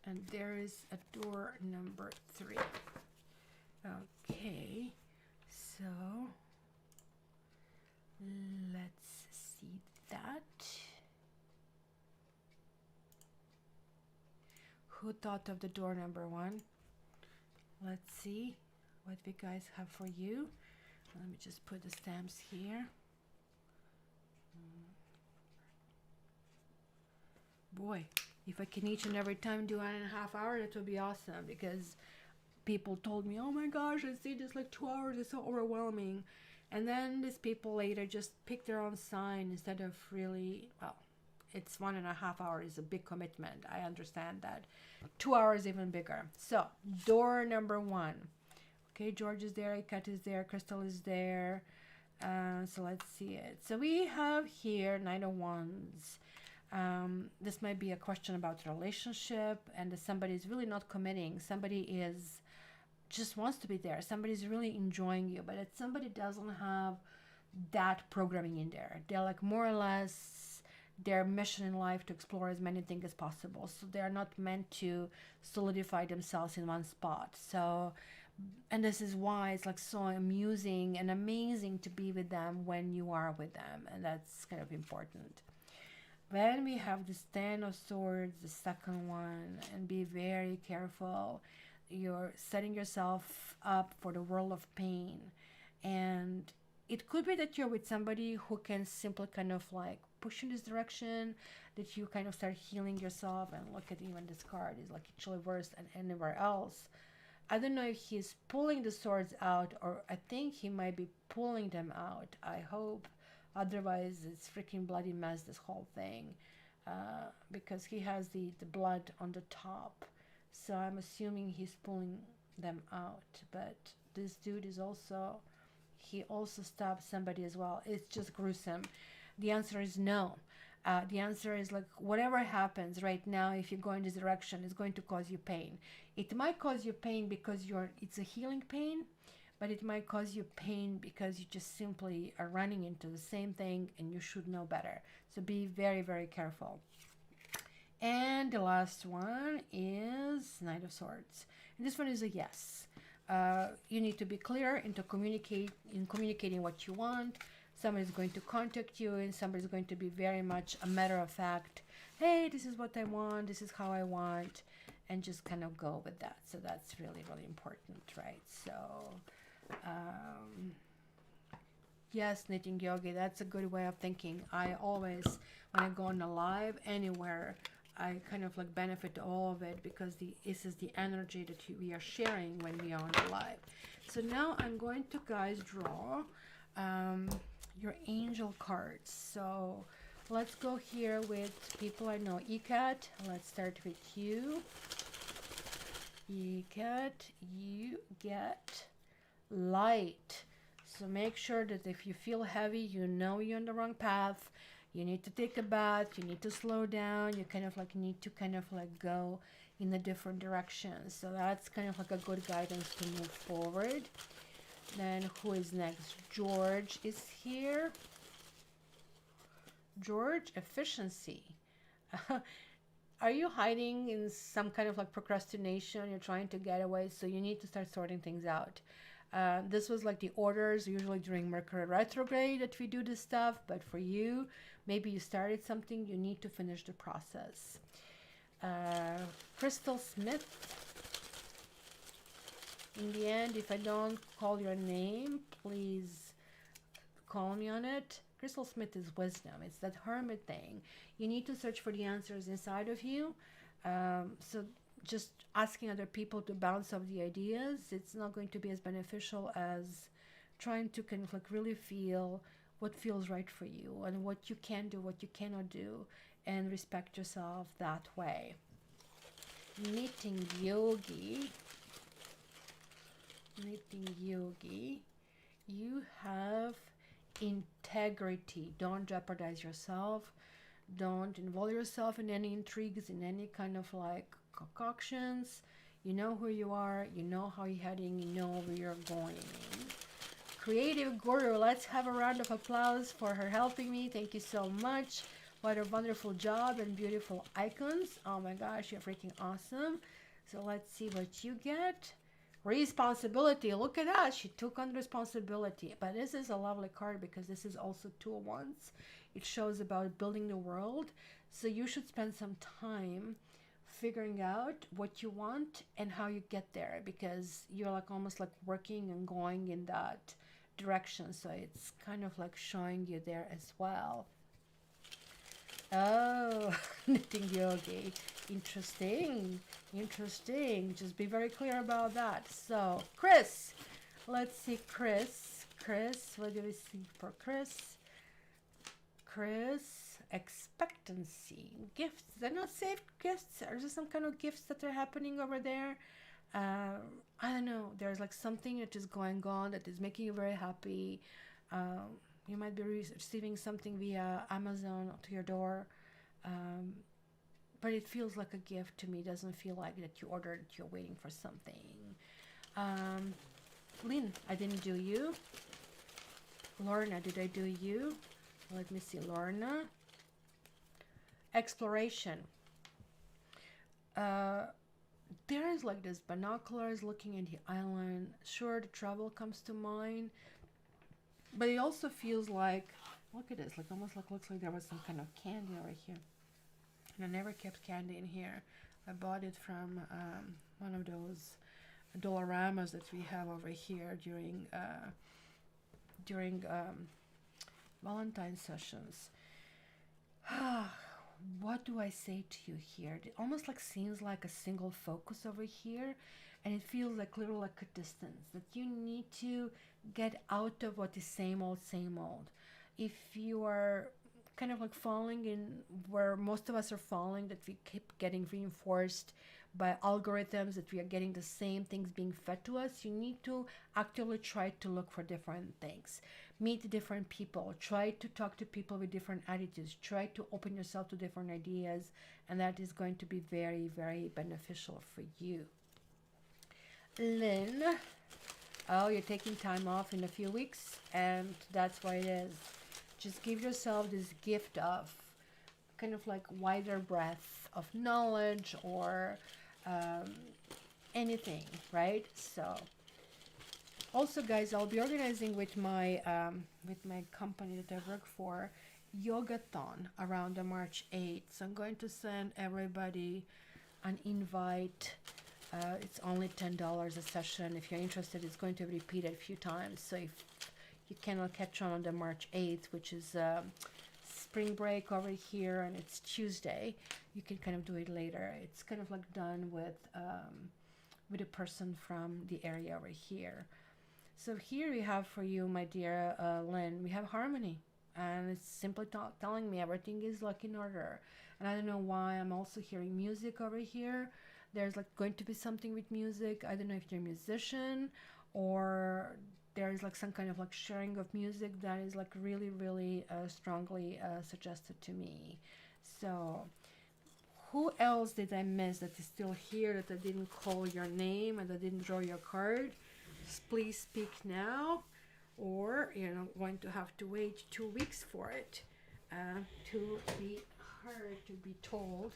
And there is a door number 3. Okay, so let's see that. Who thought of the door number 1? Let's see what we guys have for you. Let me just put the stamps here. Boy, if I can each and every time do 1.5 hours, that would be awesome, because people told me, oh my gosh, I see this like 2 hours, it's so overwhelming. And then these people later just pick their own sign instead of really, well, it's 1.5 hours is a big commitment. I understand that. 2 hours even bigger. So door number 1. Okay, George is there, Kat is there, Crystal is there. So let's see it. So we have here 9 of Wands. This might be a question about relationship, and that somebody is really not committing. Somebody is just wants to be there. Somebody's really enjoying you, but if somebody doesn't have that programming in there, they're like more or less their mission in life to explore as many things as possible. So they're not meant to solidify themselves in one spot. So, and this is why it's like so amusing and amazing to be with them when you are with them, and that's kind of important. Then we have this 10 of Swords, the second one, and be very careful. You're setting yourself up for the world of pain. And it could be that you're with somebody who can simply kind of like push in this direction, that you kind of start healing yourself. And look at even this card is like actually worse than anywhere else. I don't know if he's pulling the swords out, or I think he might be pulling them out. I hope. Otherwise, it's freaking bloody mess, this whole thing, because he has the blood on the top. So I'm assuming he's pulling them out. But this dude is also, he also stabbed somebody as well. It's just gruesome. The answer is no. The answer is like whatever happens right now, if you go in this direction, it's going to cause you pain. It might cause you pain because it's a healing pain, but it might cause you pain because you just simply are running into the same thing and you should know better. So be very, very careful. And the last one is Knight of Swords. And this one is a yes. You need to be clear in communicating what you want. Somebody's going to contact you, and somebody's going to be very much a matter of fact. Hey, this is what I want. This is how I want. And just kind of go with that. So that's really, really important, right? So yes, knitting yogi, that's a good way of thinking. I always, when I go on a live anywhere, I kind of like benefit all of it, because this is the energy that we are sharing when we are on the live. So now I'm going to, guys, draw your angel cards. So let's go here with people I know. Ekat, let's start with you. Ekat, you get light. So make sure that if you feel heavy, you know you're on the wrong path. You need to take a bath. You need to slow down. You kind of like need to kind of like go in a different direction. So that's kind of like a good guidance to move forward. Then who is next? George is here. George, efficiency. Are you hiding in some kind of like procrastination? You're trying to get away, so you need to start sorting things out. This was like the orders, usually during Mercury retrograde that we do this stuff, but for you, maybe you started something, you need to finish the process. Crystal Smith. In the end, if I don't call your name, please call me on it. Crystal Smith is wisdom. It's that hermit thing. You need to search for the answers inside of you. So just asking other people to bounce off the ideas, it's not going to be as beneficial as trying to kind of like really feel what feels right for you and what you can do, what you cannot do, and respect yourself that way. Knitting yogi. Knitting yogi. You have integrity. Don't jeopardize yourself. Don't involve yourself in any intrigues, in any kind of like concoctions. You know who you are, you know how you're heading, you know where you're going. Creative Guru, let's have a round of applause for her helping me. Thank you so much. What a wonderful job and beautiful icons. Oh my gosh, you're freaking awesome. So let's see what you get. Responsibility. Look at that. She took on responsibility. But this is a lovely card because this is also 2 of Wands. It shows about building the world. So you should spend some time figuring out what you want and how you get there, because you're like almost like working and going in that direction. So it's kind of like showing you there as well. Oh, knitting yogi. Interesting. Interesting. Just be very clear about that. So, Chris. Let's see, Chris. Chris, what do we see for Chris? Chris, expectancy. Gifts. They're not safe gifts. Are there some kind of gifts that are happening over there? I don't know. There's like something that is going on that is making you very happy. You might be receiving something via Amazon to your door. But it feels like a gift to me. It doesn't feel like that you ordered, you're waiting for something. Lynn, I didn't do you. Lorna, did I do you? Let me see, Lorna. Exploration. There is like this binoculars looking at the island. Sure, the travel comes to mind. But it also feels like, look at this, like almost like looks like there was some kind of candy over here. And I never kept candy in here. I bought it from one of those Doloramas that we have over here during Valentine's sessions. What do I say to you here? It almost like seems like a single focus over here, and it feels like little like a distance that you need to get out of what is same old, same old. If you are kind of like falling in where most of us are falling, that we keep getting reinforced by algorithms, that we are getting the same things being fed to us, you need to actively try to look for different things. Meet different people, try to talk to people with different attitudes, try to open yourself to different ideas, and that is going to be very, very beneficial for you. Lynn, oh, you're taking time off in a few weeks, and that's what it is. Just give yourself this gift of kind of like wider breadth of knowledge or anything, right? So also, guys, I'll be organizing with my company that I work for, Yogathon around the March 8th. So I'm going to send everybody an invite. It's only $10 a session. If you're interested, it's going to be repeated a few times. So if you cannot catch on the March 8th, which is spring break over here, and it's Tuesday, you can kind of do it later. It's kind of like done with a person from the area over here. So here we have for you, my dear Lynn, we have harmony, and it's simply telling me everything is like in order. And I don't know why I'm also hearing music over here. There's like going to be something with music. I don't know if you're a musician or there is like some kind of like sharing of music that is like really, really strongly suggested to me. So who else did I miss that is still here, that I didn't call your name and I didn't draw your card? Please speak now, or you're not going to have to wait 2 weeks for it to be heard, to be told.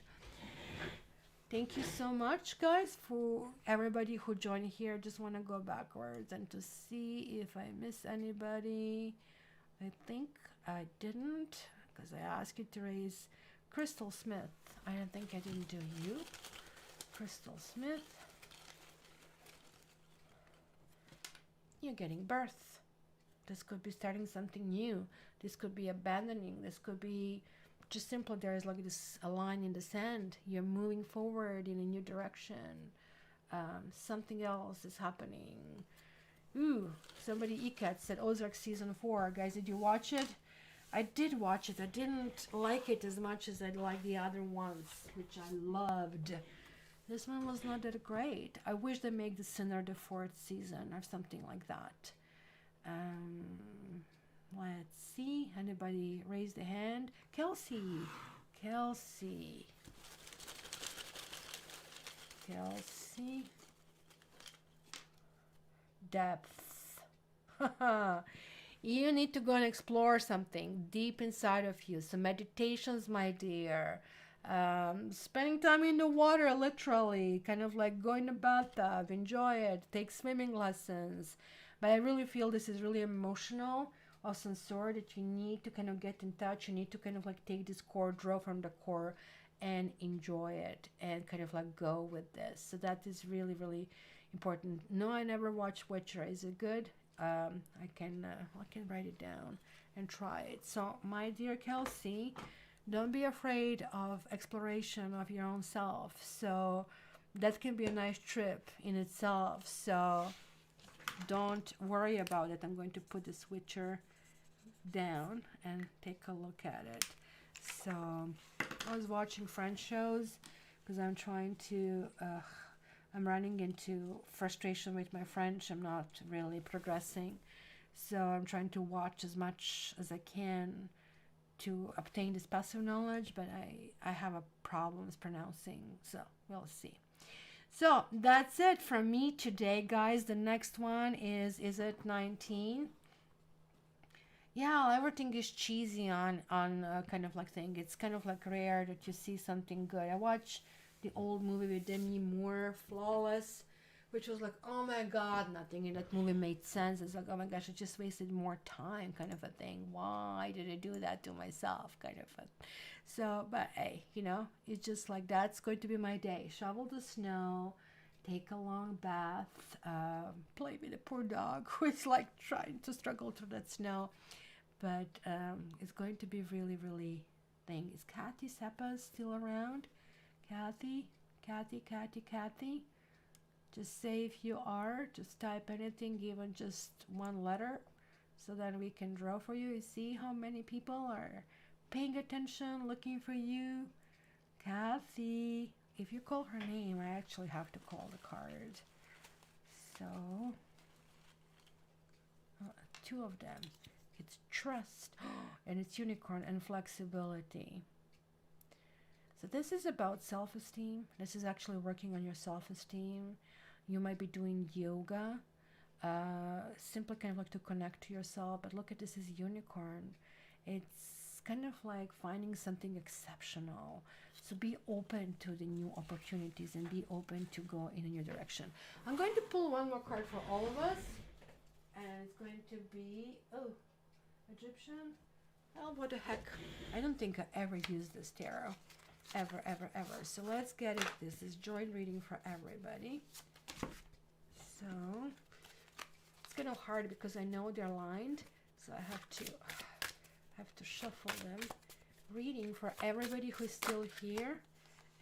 Thank you so much, guys, for everybody who joined here. Just want to go backwards and to see if I miss anybody. I think I didn't, because I asked you to raise Crystal Smith. I don't think I didn't do you. Crystal Smith. You're getting birth. This could be starting something new. This could be abandoning. This could be just simply there is like this a line in the sand. You're moving forward in a new direction. Something else is happening. Ooh, somebody ECAT said Ozark season 4. Guys, did you watch it? I did watch it. I didn't like it as much as I liked the other ones, which I loved. This one was not that great. I wish they make the Sinner the 4th season or something like that. Let's see. Anybody raise the hand? Kelsey. Kelsey. Kelsey. Depth. You need to go and explore something deep inside of you. So meditations, my dear. Spending time in the water, literally, kind of like going to bathtub, enjoy it, take swimming lessons. But I really feel this is really emotional of some sort, that you need to kind of get in touch. You need to kind of like take this core, draw from the core and enjoy it and kind of like go with this. So that is really, really important. No, I never watched Witcher. Is it good? I can write it down and try it. So my dear Kelsey, don't be afraid of exploration of your own self. So that can be a nice trip in itself. So don't worry about it. I'm going to put the switcher down and take a look at it. So I was watching French shows because I'm trying to I'm running into frustration with my French. I'm not really progressing, so I'm trying to watch as much as I can to obtain this passive knowledge, but I have a problems pronouncing, so we'll see. So that's it from me today, guys. The next one is it 19? Yeah, everything is cheesy on kind of like thing. It's kind of like rare that you see something good. I watched the old movie with Demi Moore, Flawless, which was like, oh my god, nothing in that movie made sense. It's like, oh my gosh, I just wasted more time, kind of a thing. Why did I do that to myself, kind of a. So, but hey, you know, it's just like, that's going to be my day. Shovel the snow, take a long bath, play with the poor dog who is like trying to struggle through that snow. But it's going to be really, really thing. Is Kathy Seppa still around? Kathy? Just say if you are. Just type anything, even just one letter, so that we can draw for you. You see how many people are paying attention, looking for you. Kathy. If you call her name, I actually have to call the card. So, 2 of them. It's trust, and it's unicorn and flexibility. So this is about self-esteem. This is actually working on your self-esteem. You might be doing yoga, simply kind of like to connect to yourself. But look at this as unicorn. It's kind of like finding something exceptional. So be open to the new opportunities and be open to go in a new direction. I'm going to pull one more card for all of us. And it's going to be, Egyptian. Oh, what the heck. I don't think I ever used this tarot. Ever. So let's get it. This is joint reading for everybody. So it's kind of hard because I know they're lined. So I have to shuffle them. Reading for everybody who's still here.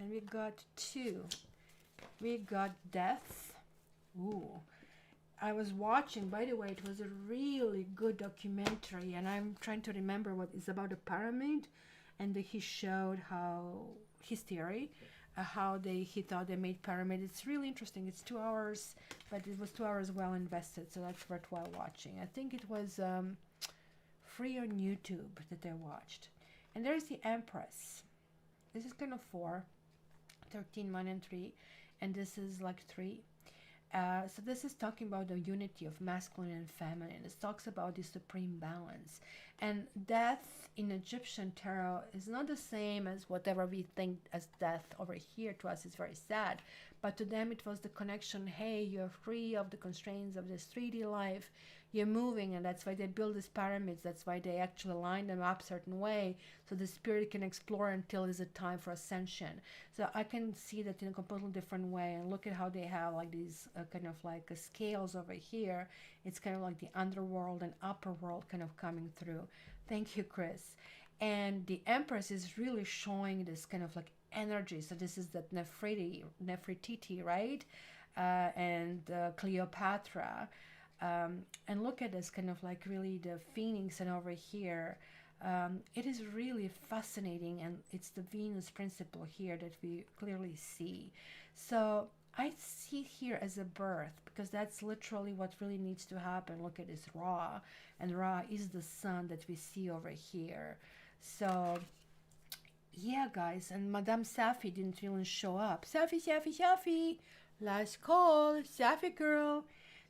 And we got 2. We got death. Ooh. I was watching, by the way, it was a really good documentary, and I'm trying to remember what it's about, a pyramid, and he showed how his theory how he thought they made pyramid. It's really interesting. It's 2 hours, but it was 2 hours well invested, so that's worthwhile watching. I think it was free on YouTube that I watched. And there's the Empress. This is kind of 4, 13, 1, and 3, and this is like 3. So this is talking about the unity of masculine and feminine. It talks about the supreme balance. And death in Egyptian tarot is not the same as whatever we think as death over here. To us, it's very sad. But to them, it was the connection. Hey, you're free of the constraints of this 3D life. You're moving, and that's why they build these pyramids. That's why they actually line them up a certain way so the spirit can explore until it's a time for ascension. So I can see that in a completely different way. And look at how they have like these kind of like scales over here. It's kind of like the underworld and upper world kind of coming through. Thank you, Chris. And the Empress is really showing this kind of like energy. So this is that Nefertiti, right? And Cleopatra. And look at this kind of like really the Phoenix, and over here it is really fascinating, and it's the Venus principle here that we clearly see. So I see here as a birth, because that's literally what really needs to happen. Look at this Ra, and Ra is the sun that we see over here. So yeah, guys, and Madame Sapphie didn't even show up. Sapphie, last call, Sapphie girl.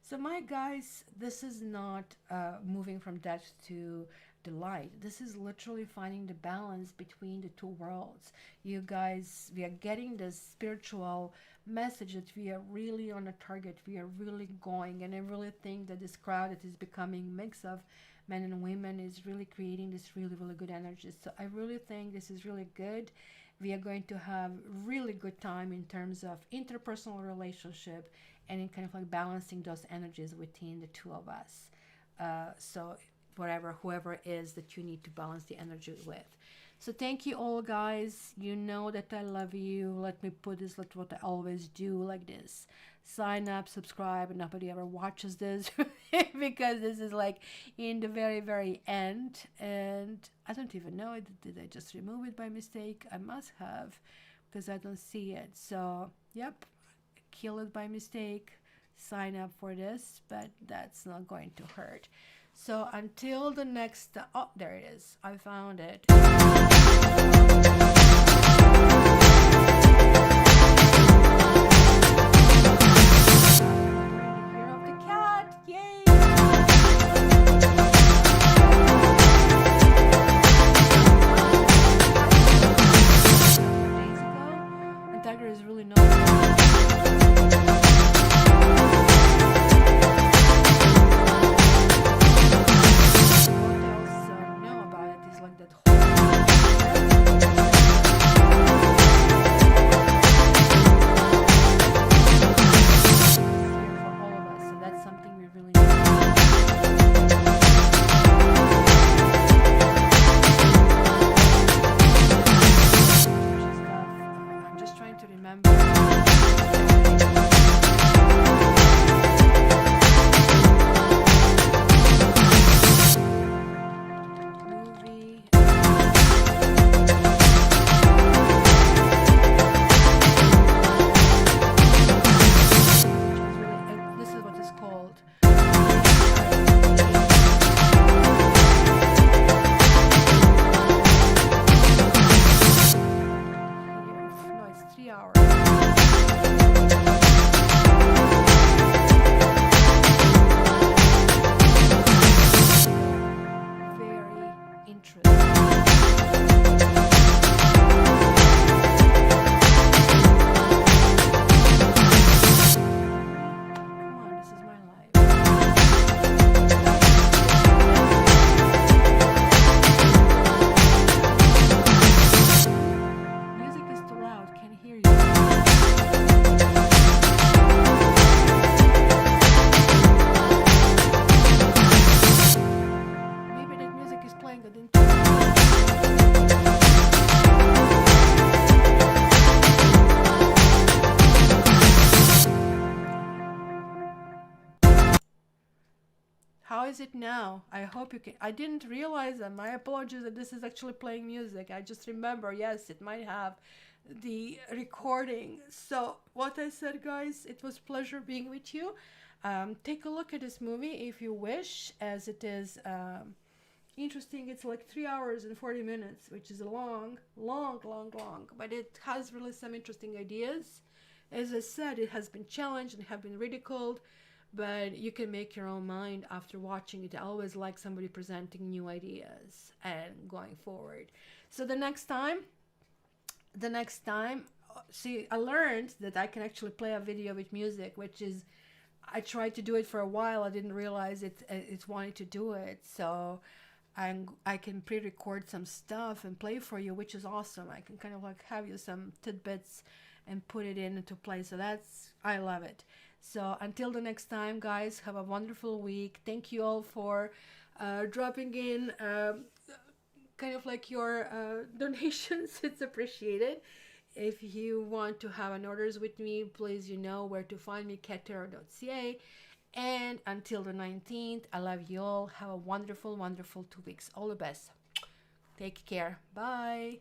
So my guys, this is not moving from death to the light. This is literally finding the balance between the two worlds. You guys, we are getting this spiritual message that we are really on a target. We are really going, and I really think that this crowd that is becoming a mix of men and women is really creating this really, really good energy. So I really think this is really good. We are going to have really good time in terms of interpersonal relationship, and in kind of like balancing those energies within the two of us. So whoever is that you need to balance the energy with. So thank you all, guys. You know that I love you. Let me put this, like what I always do, like this. Sign up, subscribe, and nobody ever watches this because this is like in the very, very end. And I don't even know it. Did I just remove it by mistake? I must have, because I don't see it. So, yep. Kill it by mistake, sign up for this, but that's not going to hurt. So until the next, oh, there it is. I found it. Year of the cat, yay! Days ago, and Tiger is really not. How is it now? I hope you can. I didn't realize that. My apologies that this is actually playing music. I just remember, yes, it might have the recording. So what I said, guys, it was pleasure being with you. Take a look at this movie if you wish, as it is interesting. It's like 3 hours and 40 minutes, which is a long, but it has really some interesting ideas. As I said, it has been challenged and have been ridiculed, but you can make your own mind after watching it. I always like somebody presenting new ideas and going forward. So the next time, see, I learned that I can actually play a video with music, which is, I tried to do it for a while. I didn't realize it's wanting to do it. So I can pre-record some stuff and play for you, which is awesome. I can kind of like have you some tidbits and put it into play. So I love it. So until the next time, guys, have a wonderful week. Thank you all for dropping in kind of like your donations. It's appreciated. If you want to have an orders with me, please, you know where to find me, caturday.ca. And until the 19th, I love you all. Have a wonderful 2 weeks. All the best. Take care. Bye.